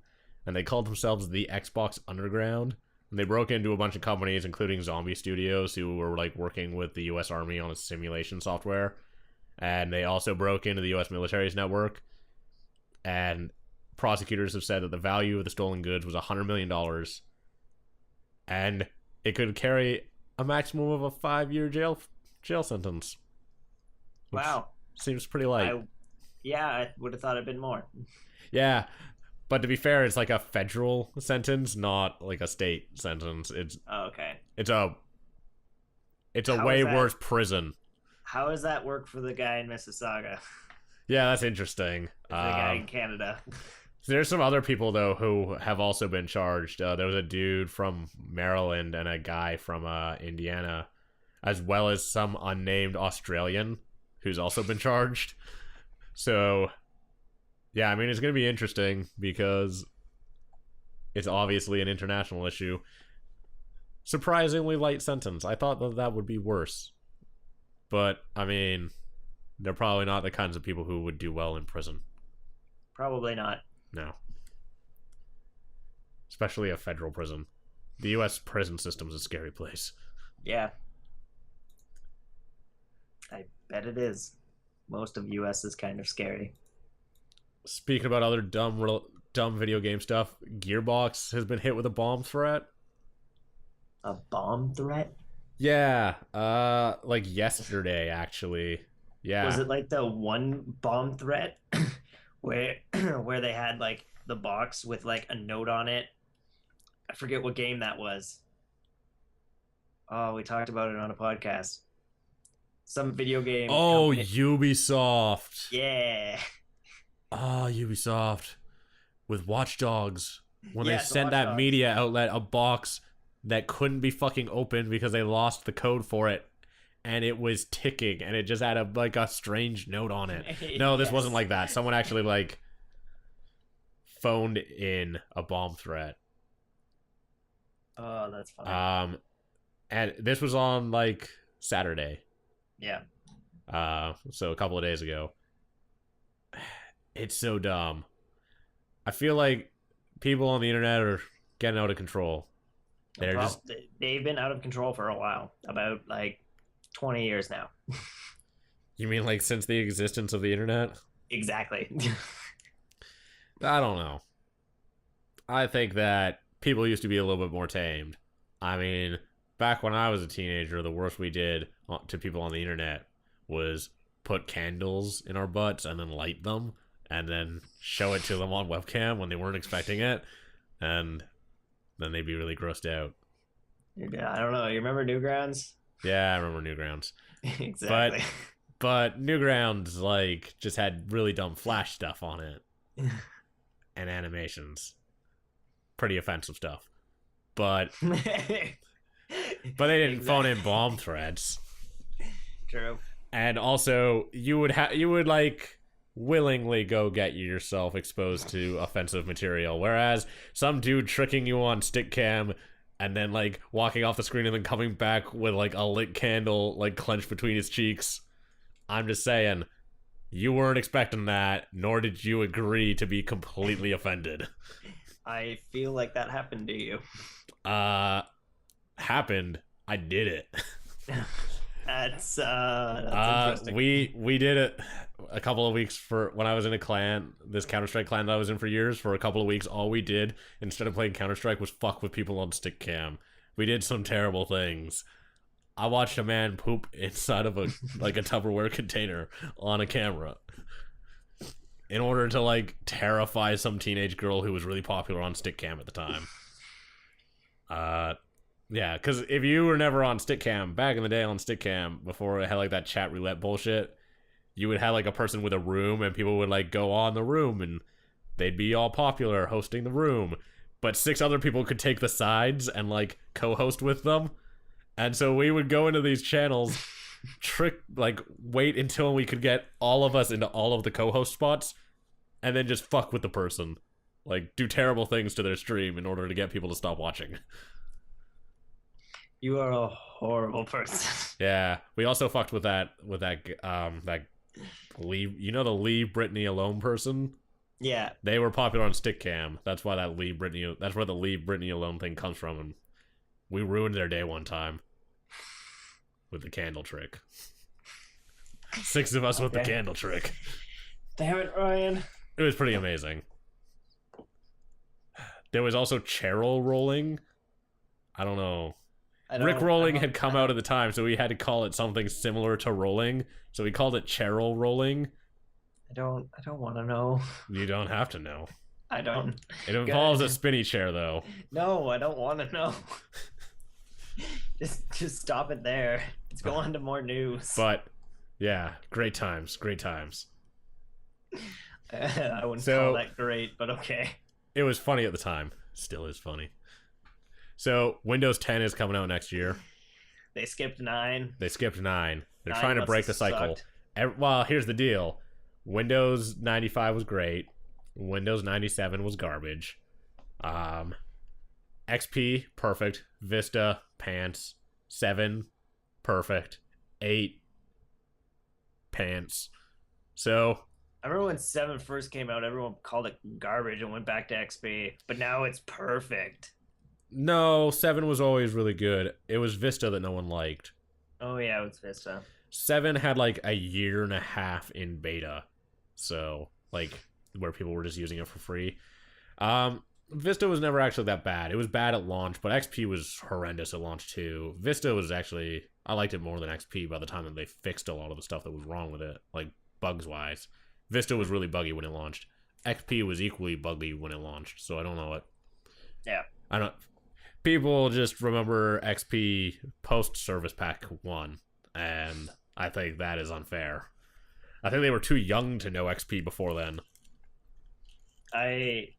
[SPEAKER 1] and they called themselves the Xbox Underground. And they broke into a bunch of companies, including Zombie Studios, who were like working with the U.S. Army on a simulation software. And they also broke into the U.S. military's network. And prosecutors have said that the value of the stolen goods was $100 million. And it could carry a maximum of a 5-year jail sentence.
[SPEAKER 2] Wow.
[SPEAKER 1] Seems pretty light.
[SPEAKER 2] I would have thought it'd been more.
[SPEAKER 1] Yeah. But to be fair, it's like a federal sentence, not like a state sentence. It's
[SPEAKER 2] okay.
[SPEAKER 1] It's a way worse prison.
[SPEAKER 2] How does that work for the guy in Mississauga?
[SPEAKER 1] Yeah, that's interesting.
[SPEAKER 2] The guy in Canada.
[SPEAKER 1] There's some other people though who have also been charged. There was a dude from Maryland and a guy from Indiana, as well as some unnamed Australian who's also been charged. So, yeah, I mean, it's going to be interesting because it's obviously an international issue. Surprisingly light sentence. I thought that would be worse. But, I mean, they're probably not the kinds of people who would do well in prison.
[SPEAKER 2] Probably not.
[SPEAKER 1] No. Especially a federal prison. The U.S. prison system is a scary place.
[SPEAKER 2] Yeah. I bet it is. Most of U.S. is kind of scary.
[SPEAKER 1] Speaking about other dumb video game stuff, Gearbox has been hit with a bomb threat.
[SPEAKER 2] A bomb threat?
[SPEAKER 1] Yeah, like yesterday, actually. Yeah.
[SPEAKER 2] Was it like the one bomb threat where they had like the box with like a note on it? I forget what game that was. Oh, we talked about it on a podcast. Some video game.
[SPEAKER 1] Oh,
[SPEAKER 2] company.
[SPEAKER 1] Ubisoft.
[SPEAKER 2] Yeah.
[SPEAKER 1] Oh, Ubisoft. With Watch Dogs. When they sent
[SPEAKER 2] Watch
[SPEAKER 1] that
[SPEAKER 2] Dogs.
[SPEAKER 1] media outlet a box that couldn't be fucking opened because they lost the code for it. And it was ticking. And it just had a strange note on it. No, this wasn't like that. Someone actually like phoned in a bomb threat.
[SPEAKER 2] Oh, that's funny.
[SPEAKER 1] And this was on like Saturday.
[SPEAKER 2] Yeah.
[SPEAKER 1] So a couple of days ago. It's so dumb. I feel like people on the internet are getting out of control.
[SPEAKER 2] They've been out of control for a while. About like 20 years now.
[SPEAKER 1] You mean like since the existence of the internet?
[SPEAKER 2] Exactly.
[SPEAKER 1] I don't know. I think that people used to be a little bit more tamed. I mean, back when I was a teenager, the worst we did to people on the internet was put candles in our butts and then light them and then show it to them on webcam when they weren't expecting it, and then they'd be really grossed out.
[SPEAKER 2] Yeah, I don't know. You remember Newgrounds?
[SPEAKER 1] Yeah, I remember Newgrounds.
[SPEAKER 2] Exactly.
[SPEAKER 1] But Newgrounds, like, just had really dumb Flash stuff on it. And animations. Pretty offensive stuff. But they didn't phone in bomb threats.
[SPEAKER 2] True.
[SPEAKER 1] And also, you would like willingly go get yourself exposed to offensive material, whereas some dude tricking you on stick cam and then like walking off the screen and then coming back with like a lit candle like clenched between his cheeks. I'm just saying, you weren't expecting that, nor did you agree to be completely offended.
[SPEAKER 2] I feel like that happened to you.
[SPEAKER 1] Happened. I did it.
[SPEAKER 2] That's interesting.
[SPEAKER 1] We did it a couple of weeks for when I was in a clan, this Counter-Strike clan that I was in for years. For a couple of weeks, all we did instead of playing Counter-Strike was fuck with people on stick cam. We did some terrible things. I watched a man poop inside of a like a Tupperware container on a camera in order to like terrify some teenage girl who was really popular on stick cam at the time. Yeah, because if you were never on stick cam back in the day on stick cam before it had like that chat roulette bullshit, you would have like a person with a room and people would like go on the room and they'd be all popular hosting the room, but 6 other people could take the sides and like co-host with them. And so we would go into these channels, wait until we could get all of us into all of the co-host spots, and then just fuck with the person. Like, do terrible things to their stream in order to get people to stop watching.
[SPEAKER 2] You are a horrible person.
[SPEAKER 1] Yeah, we also fucked with that Leave, you know, the Leave Britney Alone person?
[SPEAKER 2] Yeah.
[SPEAKER 1] They were popular on stick cam. That's why that's where the Leave Britney Alone thing comes from, and we ruined their day one time with the candle trick. 6 of us with the candle trick.
[SPEAKER 2] Damn it, Ryan.
[SPEAKER 1] It was pretty amazing. There was also Cheryl rolling. I don't know. Rick rolling had come out at the time, so we had to call it something similar to rolling. So we called it Cheryl rolling.
[SPEAKER 2] I don't want to know.
[SPEAKER 1] You don't have to know.
[SPEAKER 2] I don't.
[SPEAKER 1] It involves a spinny chair, though.
[SPEAKER 2] No, I don't want to know. Just stop it there. Let's go on to more news.
[SPEAKER 1] But yeah, great times.
[SPEAKER 2] I wouldn't call that great, but okay.
[SPEAKER 1] It was funny at the time. Still is funny. So Windows 10 is coming out next year.
[SPEAKER 2] They skipped 9.
[SPEAKER 1] They're trying to break the cycle. Well, here's the deal. Windows 95 was great. Windows 97 was garbage. XP, perfect. Vista, pants. 7, perfect. 8, pants. So
[SPEAKER 2] I remember when 7 first came out, everyone called it garbage and went back to XP. But now it's perfect.
[SPEAKER 1] No, 7 was always really good. It was Vista that no one liked.
[SPEAKER 2] Oh yeah, it was Vista.
[SPEAKER 1] 7 had like a year and a half in beta. So, like, where people were just using it for free. Vista was never actually that bad. It was bad at launch, but XP was horrendous at launch too. Vista was actually, I liked it more than XP by the time that they fixed a lot of the stuff that was wrong with it, like bugs-wise. Vista was really buggy when it launched. XP was equally buggy when it launched, so I don't know what.
[SPEAKER 2] Yeah.
[SPEAKER 1] I don't. People just remember XP post Service Pack 1, and I think that is unfair. I think they were too young to know XP before then.
[SPEAKER 2] I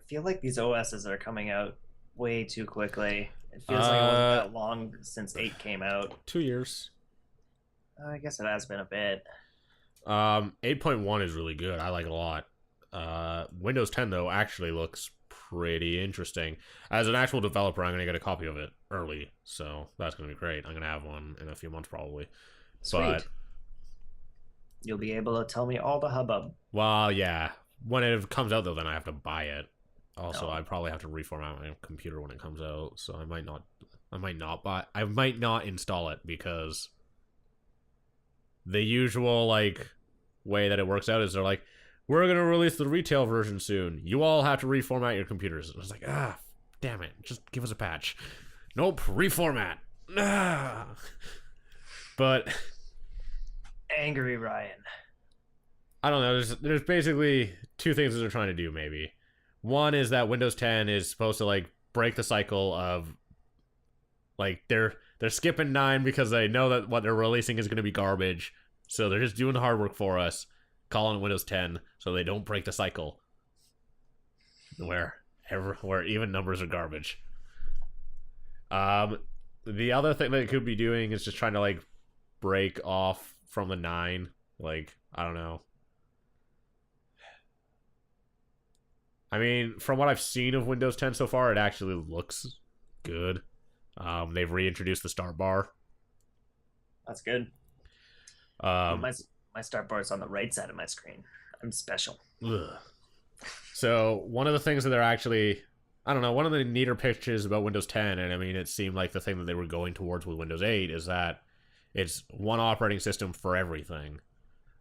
[SPEAKER 2] feel like these OSs are coming out way too quickly. It feels like it wasn't that long since 8 came out.
[SPEAKER 1] 2 years.
[SPEAKER 2] I guess it has been a bit.
[SPEAKER 1] 8.1 is really good. I like it a lot. Windows 10, though, actually looks pretty interesting. As an actual developer, I'm going to get a copy of it early, so that's going to be great. I'm going to have one in a few months, probably.
[SPEAKER 2] Sweet. But you'll be able to tell me all the hubbub.
[SPEAKER 1] Well, yeah. When it comes out, though, then I have to buy it. Also, I probably have to reformat my computer when it comes out, so I might not install it, because the usual, like, way that it works out is they're like, we're going to release the retail version soon. You all have to reformat your computers. And I was like, damn it. Just give us a patch. Nope, reformat. But
[SPEAKER 2] Angry Ryan.
[SPEAKER 1] I don't know. There's basically two things that they're trying to do. Maybe one is that Windows 10 is supposed to like break the cycle of like they're skipping 9 because they know that what they're releasing is going to be garbage. So they're just doing the hard work for us, calling it Windows 10, so they don't break the cycle where even numbers are garbage. The other thing they could be doing is just trying to like break off from the 9. Like I don't know. I mean, from what I've seen of Windows 10 so far, it actually looks good. They've reintroduced the start bar.
[SPEAKER 2] That's good.
[SPEAKER 1] Um,
[SPEAKER 2] My start bar is on the right side of my screen. I'm special.
[SPEAKER 1] ugh. So one of the things that they're actually, I don't know, one of the neater pictures about Windows 10, and I mean, it seemed like the thing that they were going towards with Windows 8 is that it's one operating system for everything.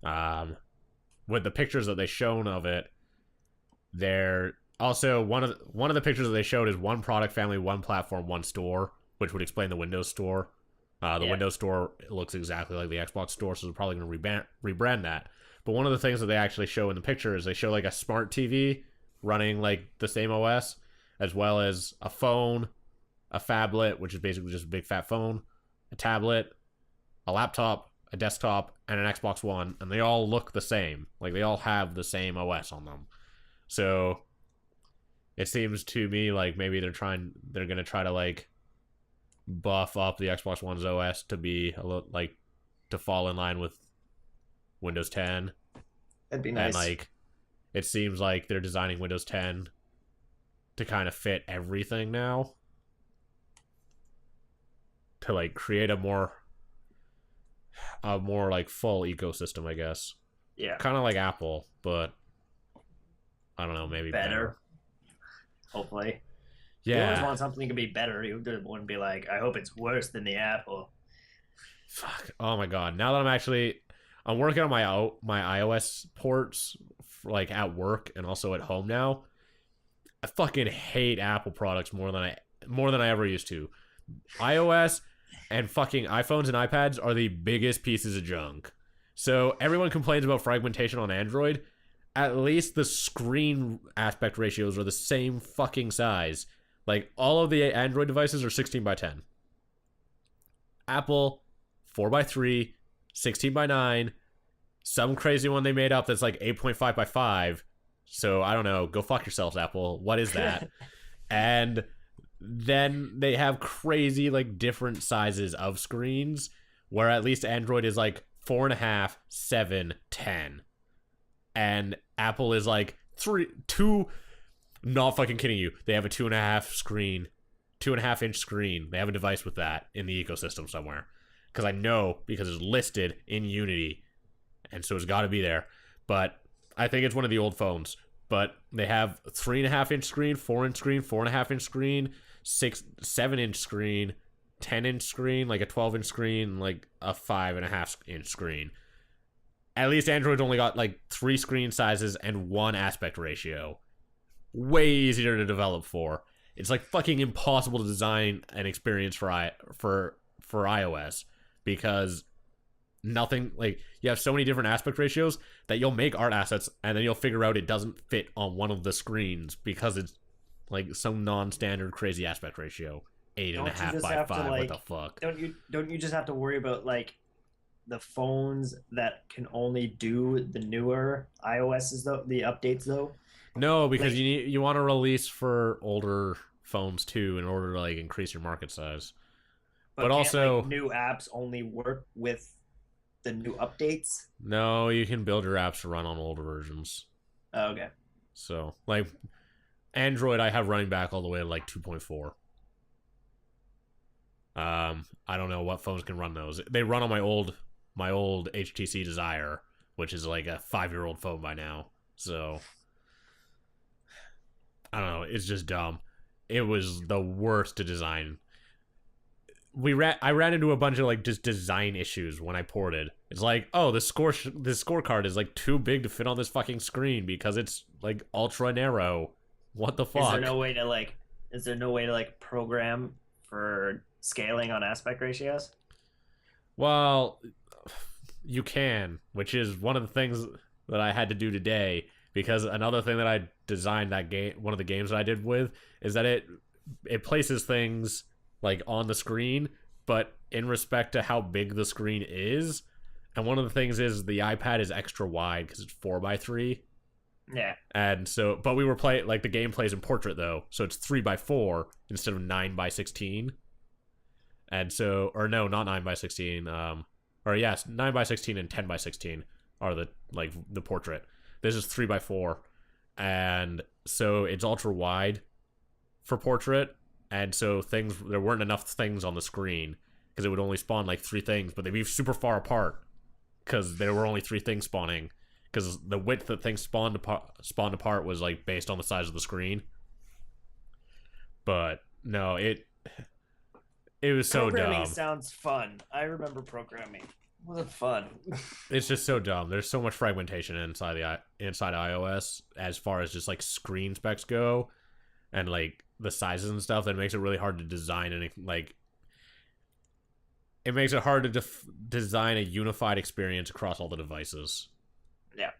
[SPEAKER 1] With the pictures that they shown of it, they're also one of the pictures that they showed is one product family, one platform, one store, which would explain the Windows Store. The Windows Store looks exactly like the Xbox Store, so they're probably going to rebrand that. But one of the things that they actually show in the picture is they show like a smart TV running like the same OS, as well as a phone, a phablet, which is basically just a big fat phone, a tablet, a laptop, a desktop, and an Xbox One, and they all look the same. Like they all have the same OS on them. So it seems to me like maybe they're going to try to like buff up the Xbox One's OS to be a little like to fall in line with Windows 10.
[SPEAKER 2] That'd be nice.
[SPEAKER 1] And like it seems like they're designing Windows 10 to kind of fit everything now, to like create a more like full ecosystem, I guess.
[SPEAKER 2] Yeah.
[SPEAKER 1] Kind of like Apple, but I don't know, maybe better.
[SPEAKER 2] Hopefully.
[SPEAKER 1] Yeah.
[SPEAKER 2] You always want something to be better. You wouldn't be like, I hope it's worse than the Apple.
[SPEAKER 1] Fuck. Oh my god. Now that I'm working on my iOS ports for, like at work and also at home now. I fucking hate Apple products more than I ever used to. iOS and fucking iPhones and iPads are the biggest pieces of junk. So everyone complains about fragmentation on Android. At least the screen aspect ratios are the same fucking size. Like, all of the Android devices are 16 by 10. Apple, 4 by 3, 16 by 9. Some crazy one they made up that's like 8.5 by 5. So, I don't know. Go fuck yourselves, Apple. What is that? And then they have crazy, like, different sizes of screens, where at least Android is like 4.5, 7, 10. And Apple is like 2. Not fucking kidding you. They have a 2.5 inch screen. They have a device with that in the ecosystem somewhere. Because I know, because it's listed in Unity, and so it's got to be there. But I think it's one of the old phones. But they have 3.5 inch screen, 4 inch screen, 4.5 inch screen, 7 inch screen, 10 inch screen, like a 12 inch screen, like a 5.5 inch screen. At least Android's only got like 3 screen sizes and 1 aspect ratio. Way easier to develop for. It's like fucking impossible to design an experience for iOS, because nothing, like, you have so many different aspect ratios that you'll make art assets and then you'll figure out it doesn't fit on one of the screens because it's like some non-standard crazy aspect ratio. 8.5 by 5. What the fuck?
[SPEAKER 2] Don't you just have to worry about like the phones that can only do the newer iOS's though, the updates though?
[SPEAKER 1] No, because like, you want to release for older phones too in order to like increase your market size. But also,
[SPEAKER 2] like, new apps only work with the new updates?
[SPEAKER 1] No, you can build your apps to run on older versions.
[SPEAKER 2] Oh, okay.
[SPEAKER 1] So, like, Android, I have running back all the way to like 2.4. I don't know what phones can run those. They run on my old HTC Desire, which is like a 5-year-old phone by now. So I don't know. It's just dumb. It was the worst to design. I ran into a bunch of like just design issues when I ported. It's like, oh, the scorecard is like too big to fit on this fucking screen because it's like ultra narrow. What the fuck?
[SPEAKER 2] Is there no way to like program for scaling on aspect ratios?
[SPEAKER 1] Well, You can, which is one of the things that I had to do today, because another thing that I designed that game, one of the games that I did with, is that it places things like on the screen, but in respect to how big the screen is. And one of the things is the iPad is extra wide because it's 4:3.
[SPEAKER 2] Yeah.
[SPEAKER 1] And so, but we were playing, like, the game plays in portrait though, so it's 3:4 instead of 9:16. And so, or no, not 9:16. Or yes, 9:16 and 10:16 are the portrait. This is 3:4, and so it's ultra wide for portrait, and so there weren't enough things on the screen because it would only spawn like 3 things, but they'd be super far apart because there were only 3 things spawning, because the width that things spawned apart was like based on the size of the screen. But no, it was so dumb.
[SPEAKER 2] Programming sounds fun. I remember programming. It wasn't fun.
[SPEAKER 1] It's just so dumb. There's so much fragmentation inside iOS as far as just like screen specs go, and like the sizes and stuff, that makes it really hard to design, and it makes it hard to design a unified experience across all the devices.
[SPEAKER 2] Yeah.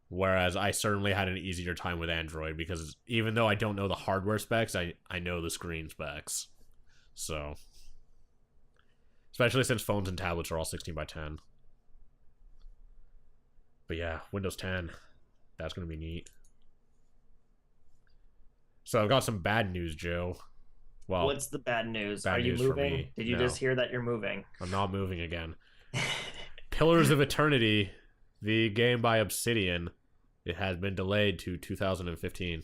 [SPEAKER 1] Whereas I certainly had an easier time with Android, because even though I don't know the hardware specs, I know the screen specs. So, especially since phones and tablets are all 16:10. But yeah, Windows 10. That's going to be neat. So I've got some bad news, Joe. Well,
[SPEAKER 2] what's the bad news?
[SPEAKER 1] Bad
[SPEAKER 2] Are you
[SPEAKER 1] news for
[SPEAKER 2] moving?
[SPEAKER 1] me.
[SPEAKER 2] Did you
[SPEAKER 1] No.
[SPEAKER 2] just hear that you're moving?
[SPEAKER 1] I'm not moving again. Pillars of Eternity, the game by Obsidian, it has been delayed to 2015.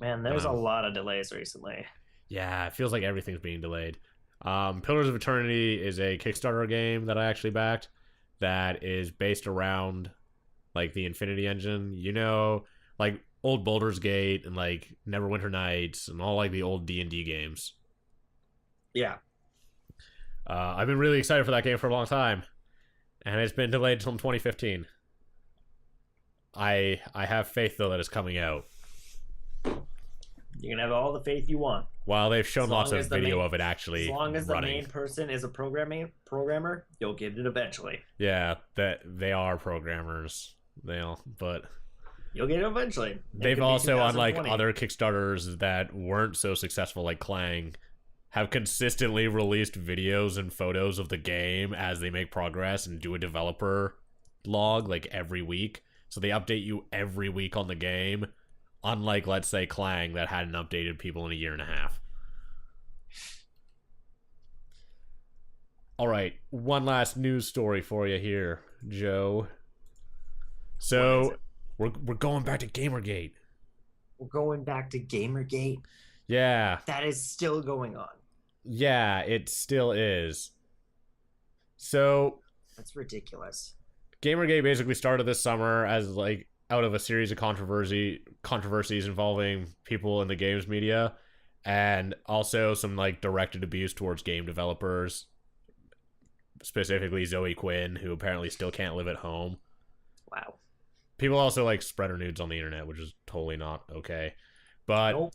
[SPEAKER 2] Man, there's a lot of delays recently.
[SPEAKER 1] Yeah, it feels like everything's being delayed. Pillars of Eternity is a Kickstarter game that I actually backed that is based around like the Infinity Engine, like old Baldur's Gate and like Neverwinter Nights and all like the old D&D games.
[SPEAKER 2] Yeah.
[SPEAKER 1] I've been really excited for that game for a long time, and it's been delayed until 2015. I have faith though that it's coming out.
[SPEAKER 2] You can have all the faith you want.
[SPEAKER 1] While they've shown
[SPEAKER 2] As long
[SPEAKER 1] lots of
[SPEAKER 2] as the
[SPEAKER 1] video
[SPEAKER 2] main-
[SPEAKER 1] of it actually
[SPEAKER 2] As long as the
[SPEAKER 1] running.
[SPEAKER 2] main person is a programmer, you'll get it eventually.
[SPEAKER 1] Yeah, that they are programmers. But
[SPEAKER 2] You'll get it eventually.
[SPEAKER 1] they've also, unlike other Kickstarters that weren't so successful like Clang, have consistently released videos and photos of the game as they make progress and do a developer log like every week. So they update you every week on the game, unlike, let's say, Clang that hadn't updated people in a year and a half. All right, one last news story for you here, Joe. So we're going back to Gamergate.
[SPEAKER 2] We're going back to Gamergate.
[SPEAKER 1] Yeah.
[SPEAKER 2] That is still going on.
[SPEAKER 1] Yeah, it still is. So
[SPEAKER 2] That's ridiculous.
[SPEAKER 1] Gamergate basically started this summer as like out of a series of controversies involving people in the games media, and also some like directed abuse towards game developers, specifically Zoe Quinn, who apparently still can't live at home.
[SPEAKER 2] Wow.
[SPEAKER 1] People also like spread her nudes on the internet, which is totally not okay. But
[SPEAKER 2] Nope.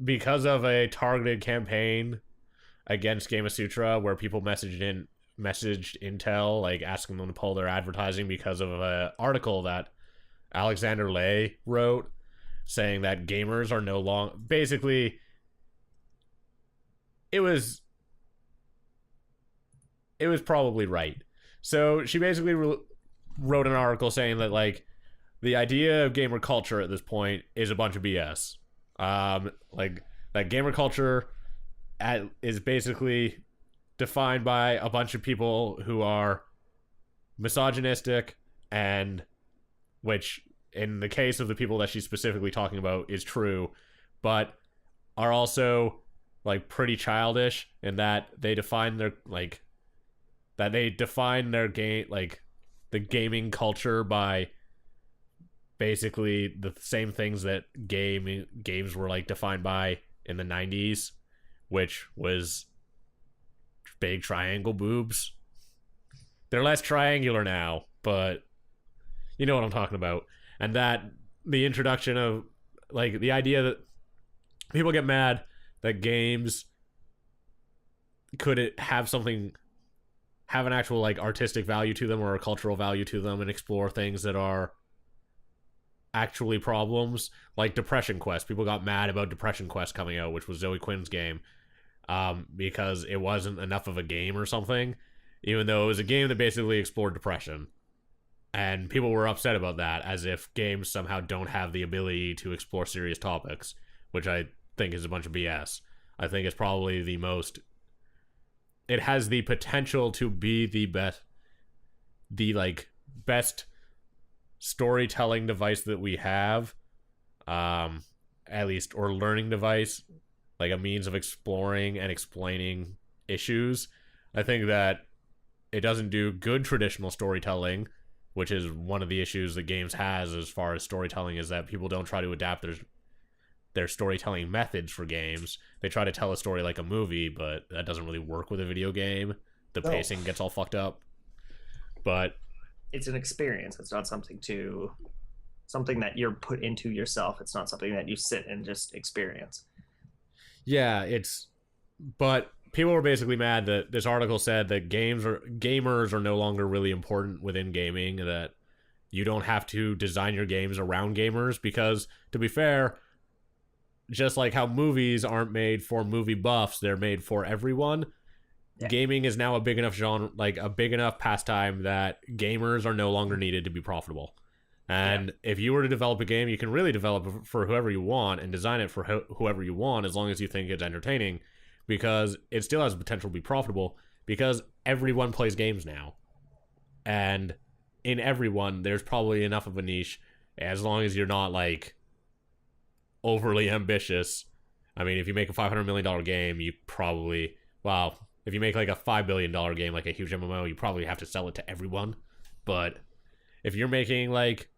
[SPEAKER 1] because of a targeted campaign against Gamasutra, where people messaged Intel like asking them to pull their advertising because of an article that Alexander Lay wrote saying that gamers are no longer, basically it was probably right. So she basically wrote an article saying that like the idea of gamer culture at this point is a bunch of BS. Like that gamer culture is basically defined by a bunch of people who are misogynistic, and which in the case of the people that she's specifically talking about is true, but are also like pretty childish in that they define their game, like the gaming culture, by basically the same things that games were like defined by in the 90s, which was big triangle boobs. They're less triangular now, but you know what I'm talking about. And that the introduction of like the idea that people get mad that games could have have an actual like artistic value to them or a cultural value to them and explore things that are actually problems, like Depression Quest. People got mad about Depression Quest coming out, which was Zoe Quinn's game, because it wasn't enough of a game or something, even though it was a game that basically explored depression. And people were upset about that, as if games somehow don't have the ability to explore serious topics, which I think is a bunch of BS. I think it's probably the most... It has the potential to be the best... The, like, best storytelling device that we have. At least, or learning device. Like, a means of exploring and explaining issues. I think that it doesn't do good traditional storytelling, which is one of the issues that games has as far as storytelling, is that people don't try to adapt their storytelling methods for games. They try to tell a story like a movie, but that doesn't really work with a video game. The pacing gets all fucked up. But
[SPEAKER 2] it's an experience. It's not something that you're put into yourself. It's not something that you sit and just experience.
[SPEAKER 1] Yeah, but people were basically mad that this article said that gamers are no longer really important within gaming, that you don't have to design your games around gamers, because, to be fair, just like how movies aren't made for movie buffs, they're made for everyone. Yeah. Gaming is now a big enough genre, like a big enough pastime, that gamers are no longer needed to be profitable. And if you were to develop a game, you can really develop it for whoever you want and design it for whoever you want, as long as you think it's entertaining, because it still has the potential to be profitable, because everyone plays games now. And in everyone, there's probably enough of a niche, as long as you're not, like, overly ambitious. I mean, if you make a $500 million game, you probably... Wow. If you make, like, a $5 billion game, like a huge MMO, you probably have to sell it to everyone. But if you're making, like,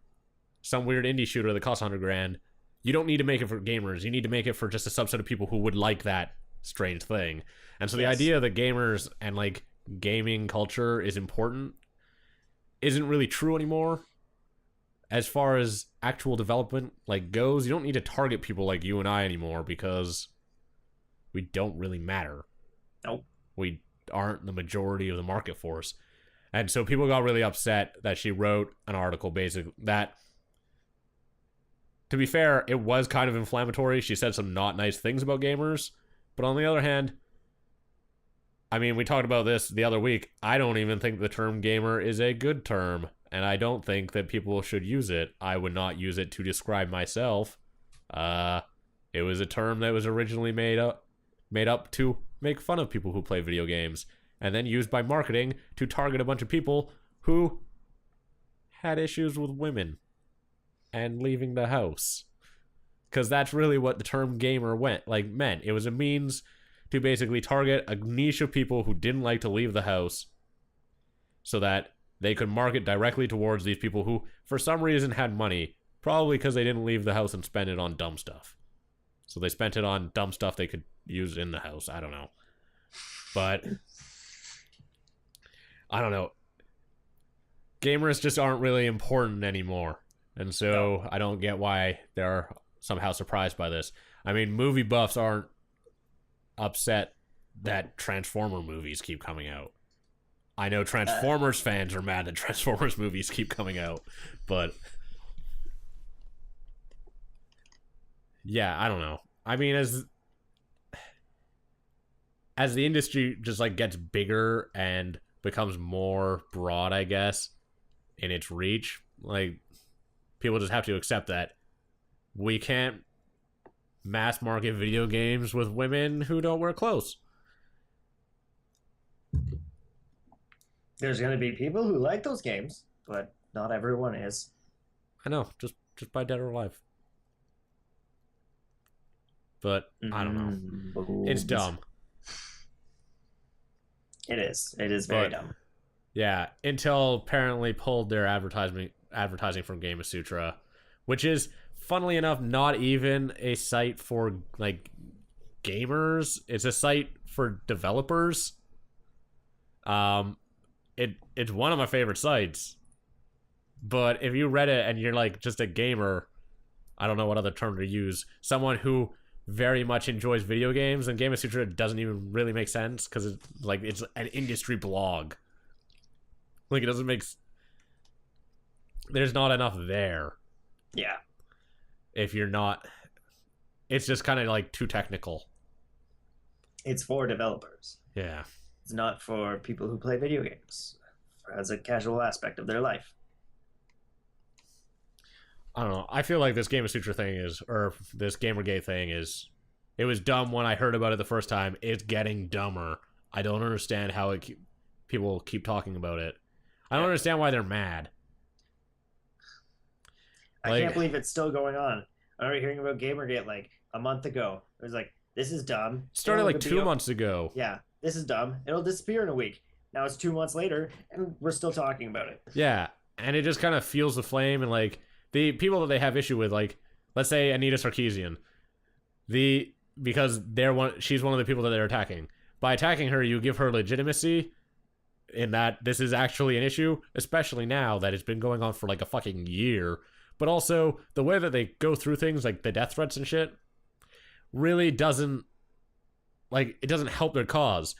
[SPEAKER 1] some weird indie shooter that costs $100,000, you don't need to make it for gamers. You need to make it for just a subset of people who would like that strange thing. And so the idea that gamers and, like, gaming culture is important isn't really true anymore. As far as actual development, like, goes, you don't need to target people like you and I anymore, because we don't really matter.
[SPEAKER 2] Nope.
[SPEAKER 1] We aren't the majority of the market force. And so people got really upset that she wrote an article basically that, to be fair, it was kind of inflammatory. She said some not nice things about gamers. But on the other hand, I mean, we talked about this the other week. I don't even think the term gamer is a good term, and I don't think that people should use it. I would not use it to describe myself. It was a term that was originally made up to make fun of people who play video games, and then used by marketing to target a bunch of people who had issues with women and leaving the house. Because that's really what the term gamer meant. It was a means to basically target a niche of people who didn't like to leave the house, so that they could market directly towards these people who, for some reason, had money. Probably because they didn't leave the house and spend it on dumb stuff. So they spent it on dumb stuff they could use in the house. I don't know. But I don't know. Gamers just aren't really important anymore. And so I don't get why they're somehow surprised by this. I mean, movie buffs aren't upset that Transformer movies keep coming out. I know Transformers fans are mad that Transformers movies keep coming out, but yeah, I don't know. I mean, as the industry just, like, gets bigger and becomes more broad, I guess, in its reach, like, people just have to accept that we can't mass market video games with women who don't wear clothes.
[SPEAKER 2] There's going to be people who like those games, but not everyone is.
[SPEAKER 1] I know, just buy Dead or Alive. But I don't know.
[SPEAKER 2] Boobs.
[SPEAKER 1] It's dumb.
[SPEAKER 2] It is. It is very dumb.
[SPEAKER 1] Yeah, Intel apparently pulled their advertising from Game of Sutra, which is, funnily enough, not even a site for, like, gamers. It's a site for developers. It's one of my favorite sites. But if you read it and you're, like, just a gamer, I don't know what other term to use, someone who very much enjoys video games, and Game of Sutra doesn't even really make sense, because it's an industry blog. Like, it doesn't make... There's not enough there
[SPEAKER 2] Yeah.
[SPEAKER 1] if you're not... It's just kind of, like, too technical.
[SPEAKER 2] It's for developers.
[SPEAKER 1] Yeah.
[SPEAKER 2] It's not for people who play video games as a casual aspect of their life.
[SPEAKER 1] I don't know. I feel like this Game of Sutra thing is... Or this Gamergate thing is... It was dumb when I heard about it the first time. It's getting dumber. I don't understand how people keep talking about it. I don't understand why they're mad.
[SPEAKER 2] I can't believe it's still going on. I remember hearing about Gamergate like a month ago. It was like, this is dumb.
[SPEAKER 1] It started like 2 months ago.
[SPEAKER 2] Yeah, this is dumb. It'll disappear in a week. Now it's 2 months later, and we're still talking about it.
[SPEAKER 1] Yeah, and it just kind of fuels the flame, and like the people that they have issue with, like let's say Anita Sarkeesian, because she's one of the people that they're attacking. By attacking her, you give her legitimacy in that this is actually an issue, especially now that it's been going on for like a fucking year. But also, the way that they go through things, like the death threats and shit, really doesn't, like, it doesn't help their cause.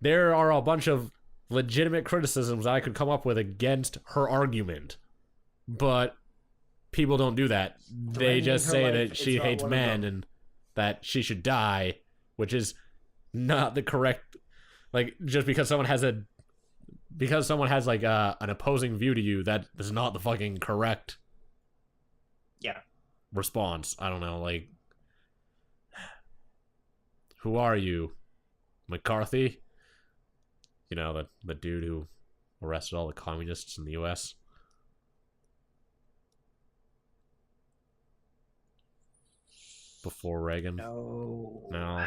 [SPEAKER 1] There are a bunch of legitimate criticisms I could come up with against her argument, but people don't do that. They just say that she hates men and that she should die, which is not the correct, like, just because someone has like an opposing view to you, that is not the fucking correct response. I don't know, like, who are you, McCarthy? You know, the dude who arrested all the communists in the US. Before Reagan. No.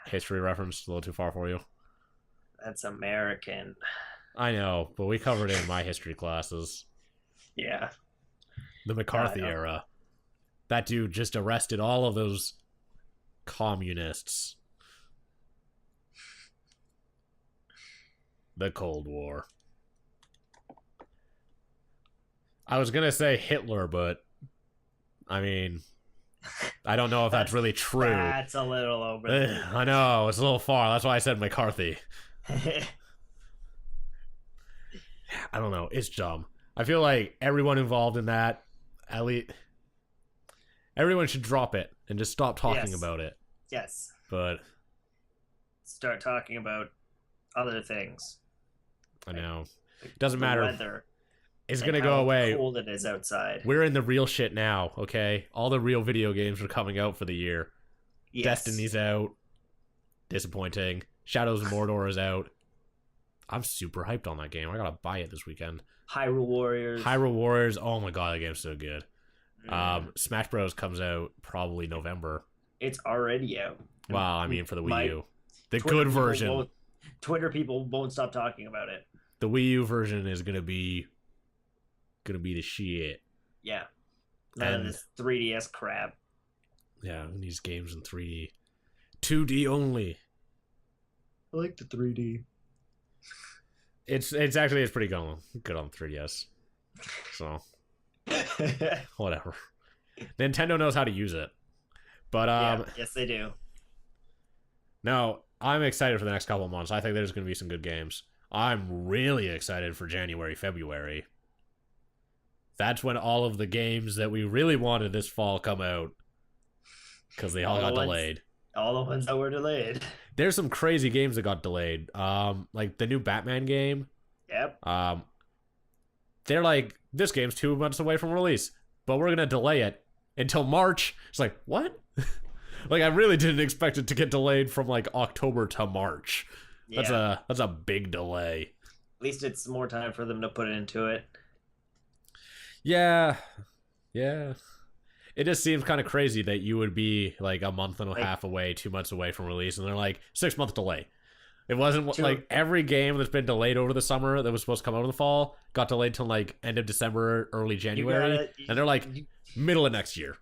[SPEAKER 1] History reference a little too far for you.
[SPEAKER 2] That's American.
[SPEAKER 1] I know, but we covered it in my history classes.
[SPEAKER 2] Yeah.
[SPEAKER 1] The McCarthy era. That dude just arrested all of those communists. The Cold War. I was gonna say Hitler, but I mean, I don't know if that's really true.
[SPEAKER 2] That's a little over there.
[SPEAKER 1] I know, it's a little far. That's why I said McCarthy. I don't know. It's dumb. I feel like everyone involved in that, at least, everyone should drop it and just stop talking about it.
[SPEAKER 2] Yes.
[SPEAKER 1] But
[SPEAKER 2] start talking about other things.
[SPEAKER 1] I know. It doesn't matter.
[SPEAKER 2] Weather.
[SPEAKER 1] It's going to go away.
[SPEAKER 2] How cold it is outside.
[SPEAKER 1] We're in the real shit now, okay? All the real video games are coming out for the year. Yes. Destiny's out. Disappointing. Shadows of Mordor is out. I'm super hyped on that game. I gotta buy it this weekend.
[SPEAKER 2] Hyrule Warriors. Oh my god, that game's so good. Smash Bros comes out probably November. It's already out.
[SPEAKER 1] Wow, I mean for the Wii U. The good version.
[SPEAKER 2] Twitter people won't stop talking about it.
[SPEAKER 1] The Wii U version is gonna be the shit.
[SPEAKER 2] Yeah. And this 3DS crap.
[SPEAKER 1] Yeah, these games in 3D. 2D only.
[SPEAKER 2] I like the 3D.
[SPEAKER 1] It's pretty good on 3DS. So whatever. Nintendo knows how to use it. But
[SPEAKER 2] yes they do.
[SPEAKER 1] No, I'm excited for the next couple of months. I think there's going to be some good games. I'm really excited for January, February. That's when all of the games that we really wanted this fall come out, because they all got delayed.
[SPEAKER 2] All the ones that were delayed.
[SPEAKER 1] There's some crazy games that got delayed. Like the new Batman game.
[SPEAKER 2] Yep.
[SPEAKER 1] They're like, this game's 2 months away from release, but we're gonna delay it until March. It's like, what? Like, I really didn't expect it to get delayed from like October to March. Yeah. That's a big delay.
[SPEAKER 2] At least it's more time for them to put into it.
[SPEAKER 1] Yeah. It just seems kind of crazy that you would be like a month and a half away, 2 months away from release, and they're like 6 month delay. It wasn't like every game that's been delayed over the summer that was supposed to come out in the fall got delayed till like end of December, early January, and they're like middle of next year.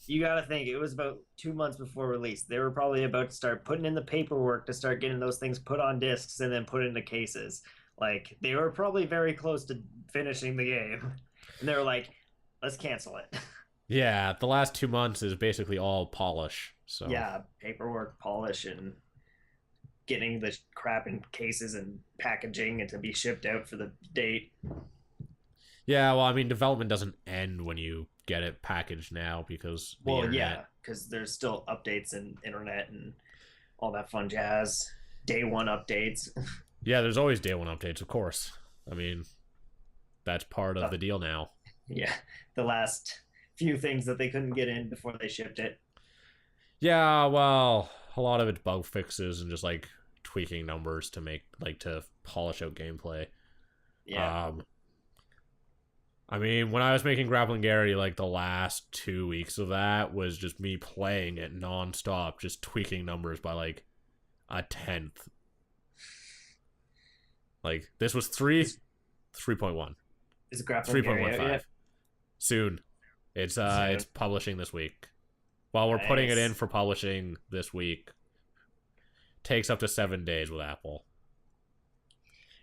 [SPEAKER 2] You gotta think, it was about 2 months before release. They were probably about to start putting in the paperwork to start getting those things put on discs and then put into cases. Like, they were probably very close to finishing the game. And they were like, let's cancel it.
[SPEAKER 1] Yeah, the last 2 months is basically all polish. So
[SPEAKER 2] yeah, paperwork, polish, and getting the crap in cases and packaging and to be shipped out for the date.
[SPEAKER 1] Yeah, well, I mean, development doesn't end when you get it packaged now because the
[SPEAKER 2] Well,
[SPEAKER 1] internet.
[SPEAKER 2] yeah, because there's still updates and internet and all that fun jazz. Day one updates.
[SPEAKER 1] Yeah, there's always day one updates, of course. I mean, that's part of the deal now.
[SPEAKER 2] Yeah, the last few things that they couldn't get in before they shipped it.
[SPEAKER 1] Yeah, well, a lot of it's bug fixes and just like tweaking numbers to make like to polish out gameplay.
[SPEAKER 2] Yeah.
[SPEAKER 1] I mean, when I was making Grappling Gary, like the last 2 weeks of that was just me playing it nonstop, just tweaking numbers by like a tenth. Like this was 3.1.
[SPEAKER 2] Is it Grappling Gary
[SPEAKER 1] 3.15.
[SPEAKER 2] yet?
[SPEAKER 1] Soon. It's
[SPEAKER 2] Soon.
[SPEAKER 1] it's publishing this week. While we're putting it in for publishing this week. Takes up to 7 days with Apple.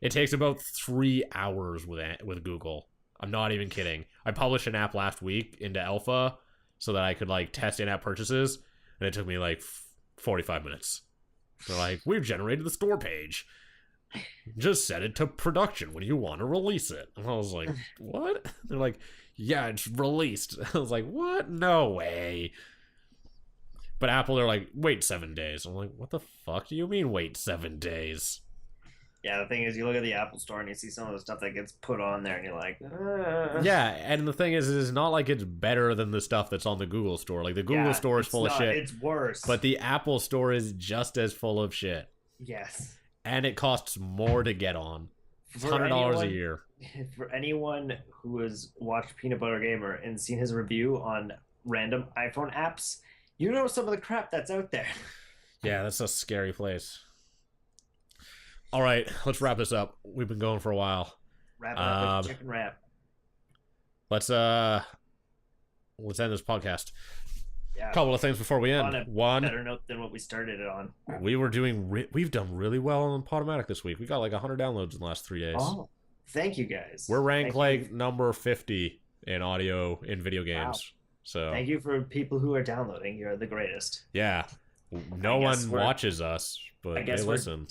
[SPEAKER 1] It takes about 3 hours with Google. I'm not even kidding. I published an app last week into alpha so that I could like test in-app purchases, and it took me like 45 minutes. They're like, we've generated the store page. Just set it to production when you want to release it. And I was like, what? They're like, yeah, it's released. I was like, what? No way. But Apple, they're like, wait 7 days. I'm like, what the fuck do you mean wait 7 days?
[SPEAKER 2] Yeah, the thing is, you look at the Apple Store and you see some of the stuff that gets put on there, and you're like,
[SPEAKER 1] Yeah, and the thing is, it's not like it's better than the stuff that's on the Google Store. Like, the Google Store is full of shit.
[SPEAKER 2] It's worse.
[SPEAKER 1] But the Apple Store is just as full of shit.
[SPEAKER 2] Yes.
[SPEAKER 1] And it costs more to get on. It's $100 a year.
[SPEAKER 2] For anyone who has watched Peanut Butter Gamer and seen his review on random iPhone apps, you know some of the crap that's out there.
[SPEAKER 1] Yeah, that's a scary place. All right, let's wrap this up. We've been going for a while.
[SPEAKER 2] Wrap it up with chicken wrap.
[SPEAKER 1] Let's end this podcast.
[SPEAKER 2] Yeah.
[SPEAKER 1] A couple of things before we end.
[SPEAKER 2] On a
[SPEAKER 1] One,
[SPEAKER 2] better note than what we started it on.
[SPEAKER 1] we've done really well on Podomatic this week. We got like 100 downloads in the last 3 days.
[SPEAKER 2] Oh, thank you guys.
[SPEAKER 1] We're ranked like number 50 in audio in video games.
[SPEAKER 2] Wow.
[SPEAKER 1] So
[SPEAKER 2] thank you for people who are downloading. You're the greatest.
[SPEAKER 1] Yeah. No one watches us, but they listen.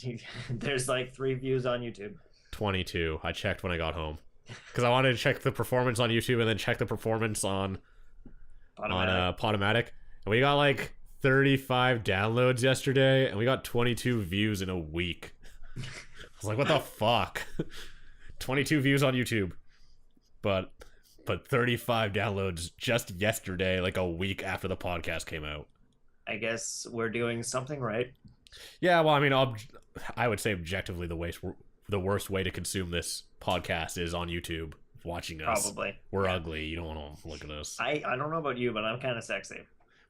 [SPEAKER 2] There's like 3 views on YouTube.
[SPEAKER 1] 22. I checked when I got home. Because I wanted to check the performance on YouTube and then check the performance on Podomatic. And we got like 35 downloads yesterday, and we got 22 views in a week. I was like, what the fuck? 22 views on YouTube. But 35 downloads just yesterday, like a week after the podcast came out.
[SPEAKER 2] I guess we're doing something right.
[SPEAKER 1] Yeah, well, I mean, I would say objectively the worst way to consume this podcast is on YouTube, watching us.
[SPEAKER 2] Probably.
[SPEAKER 1] We're ugly. You don't want to look at us.
[SPEAKER 2] I don't know about you, but I'm kind of sexy.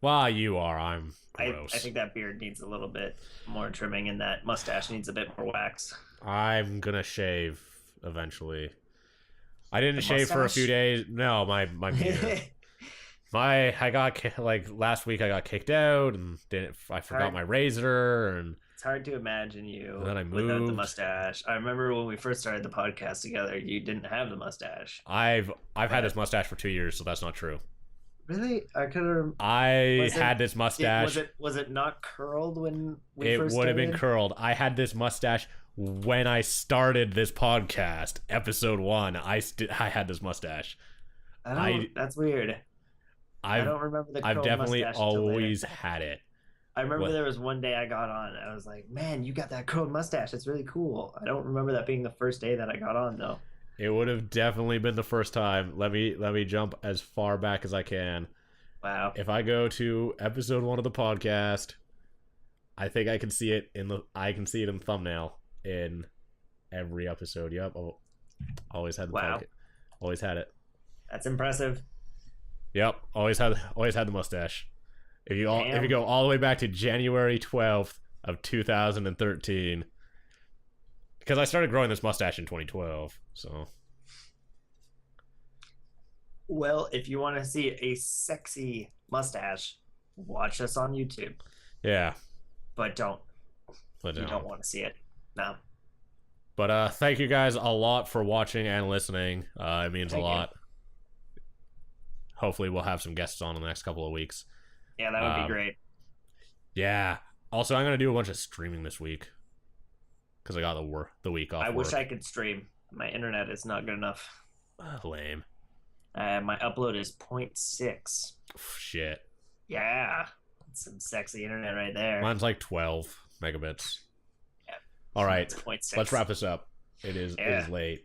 [SPEAKER 1] Well, you are. I'm gross.
[SPEAKER 2] I think that beard needs a little bit more trimming, and that mustache needs a bit more wax.
[SPEAKER 1] I'm gonna shave eventually. I didn't shave
[SPEAKER 2] mustache?
[SPEAKER 1] for a few days. No, my beard. I got like last week. I got kicked out, and I forgot my razor, and
[SPEAKER 2] it's hard to imagine you
[SPEAKER 1] and then I
[SPEAKER 2] without the
[SPEAKER 1] moved.
[SPEAKER 2] mustache. I remember when we first started the podcast together, you didn't have the mustache.
[SPEAKER 1] I've had this mustache for 2 years, so that's not true.
[SPEAKER 2] Really? I could have.
[SPEAKER 1] I had this mustache.
[SPEAKER 2] Was it not curled when we
[SPEAKER 1] it
[SPEAKER 2] first
[SPEAKER 1] would have
[SPEAKER 2] started?
[SPEAKER 1] been curled. I had this mustache when I started this podcast, episode 1. I had this mustache.
[SPEAKER 2] That's weird. I don't remember the curled
[SPEAKER 1] I've definitely
[SPEAKER 2] mustache until
[SPEAKER 1] always
[SPEAKER 2] later.
[SPEAKER 1] had it.
[SPEAKER 2] I remember there was one day I got on and I was like, man, you got that curled mustache. It's really cool. I don't remember that being the first day that I got on, though.
[SPEAKER 1] It would have definitely been the first time. Let me jump as far back as I can.
[SPEAKER 2] Wow.
[SPEAKER 1] If I go to episode 1 of the podcast, I think I can see it in the thumbnail in every episode. Yep. Always had the podcast. Always had it.
[SPEAKER 2] That's impressive.
[SPEAKER 1] Yep. Always had the mustache. If you go all the way back to January 12th of 2013, because I started growing this mustache in 2012, so.
[SPEAKER 2] Well, if you want to see a sexy mustache, watch us on YouTube.
[SPEAKER 1] Yeah.
[SPEAKER 2] But don't. You don't want to see it. No.
[SPEAKER 1] But thank you guys a lot for watching and listening. It means a lot. Hopefully we'll have some guests on in the next couple of weeks.
[SPEAKER 2] Yeah, that would be great.
[SPEAKER 1] Yeah. Also, I'm going to do a bunch of streaming this week. because I got the week off.
[SPEAKER 2] I wish I could stream. My internet is not good enough.
[SPEAKER 1] Lame.
[SPEAKER 2] My upload is 0.6.
[SPEAKER 1] Shit.
[SPEAKER 2] Yeah, that's some sexy internet right there.
[SPEAKER 1] Mine's like 12 megabits.
[SPEAKER 2] Yeah.
[SPEAKER 1] All right,
[SPEAKER 2] It's 0.6.
[SPEAKER 1] let's wrap this up. It is late.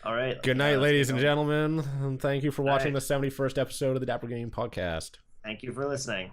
[SPEAKER 2] All right.
[SPEAKER 1] Good night, ladies and gentlemen, and thank you for watching
[SPEAKER 2] the
[SPEAKER 1] 71st episode of the Dapper Game Podcast.
[SPEAKER 2] Thank you for listening.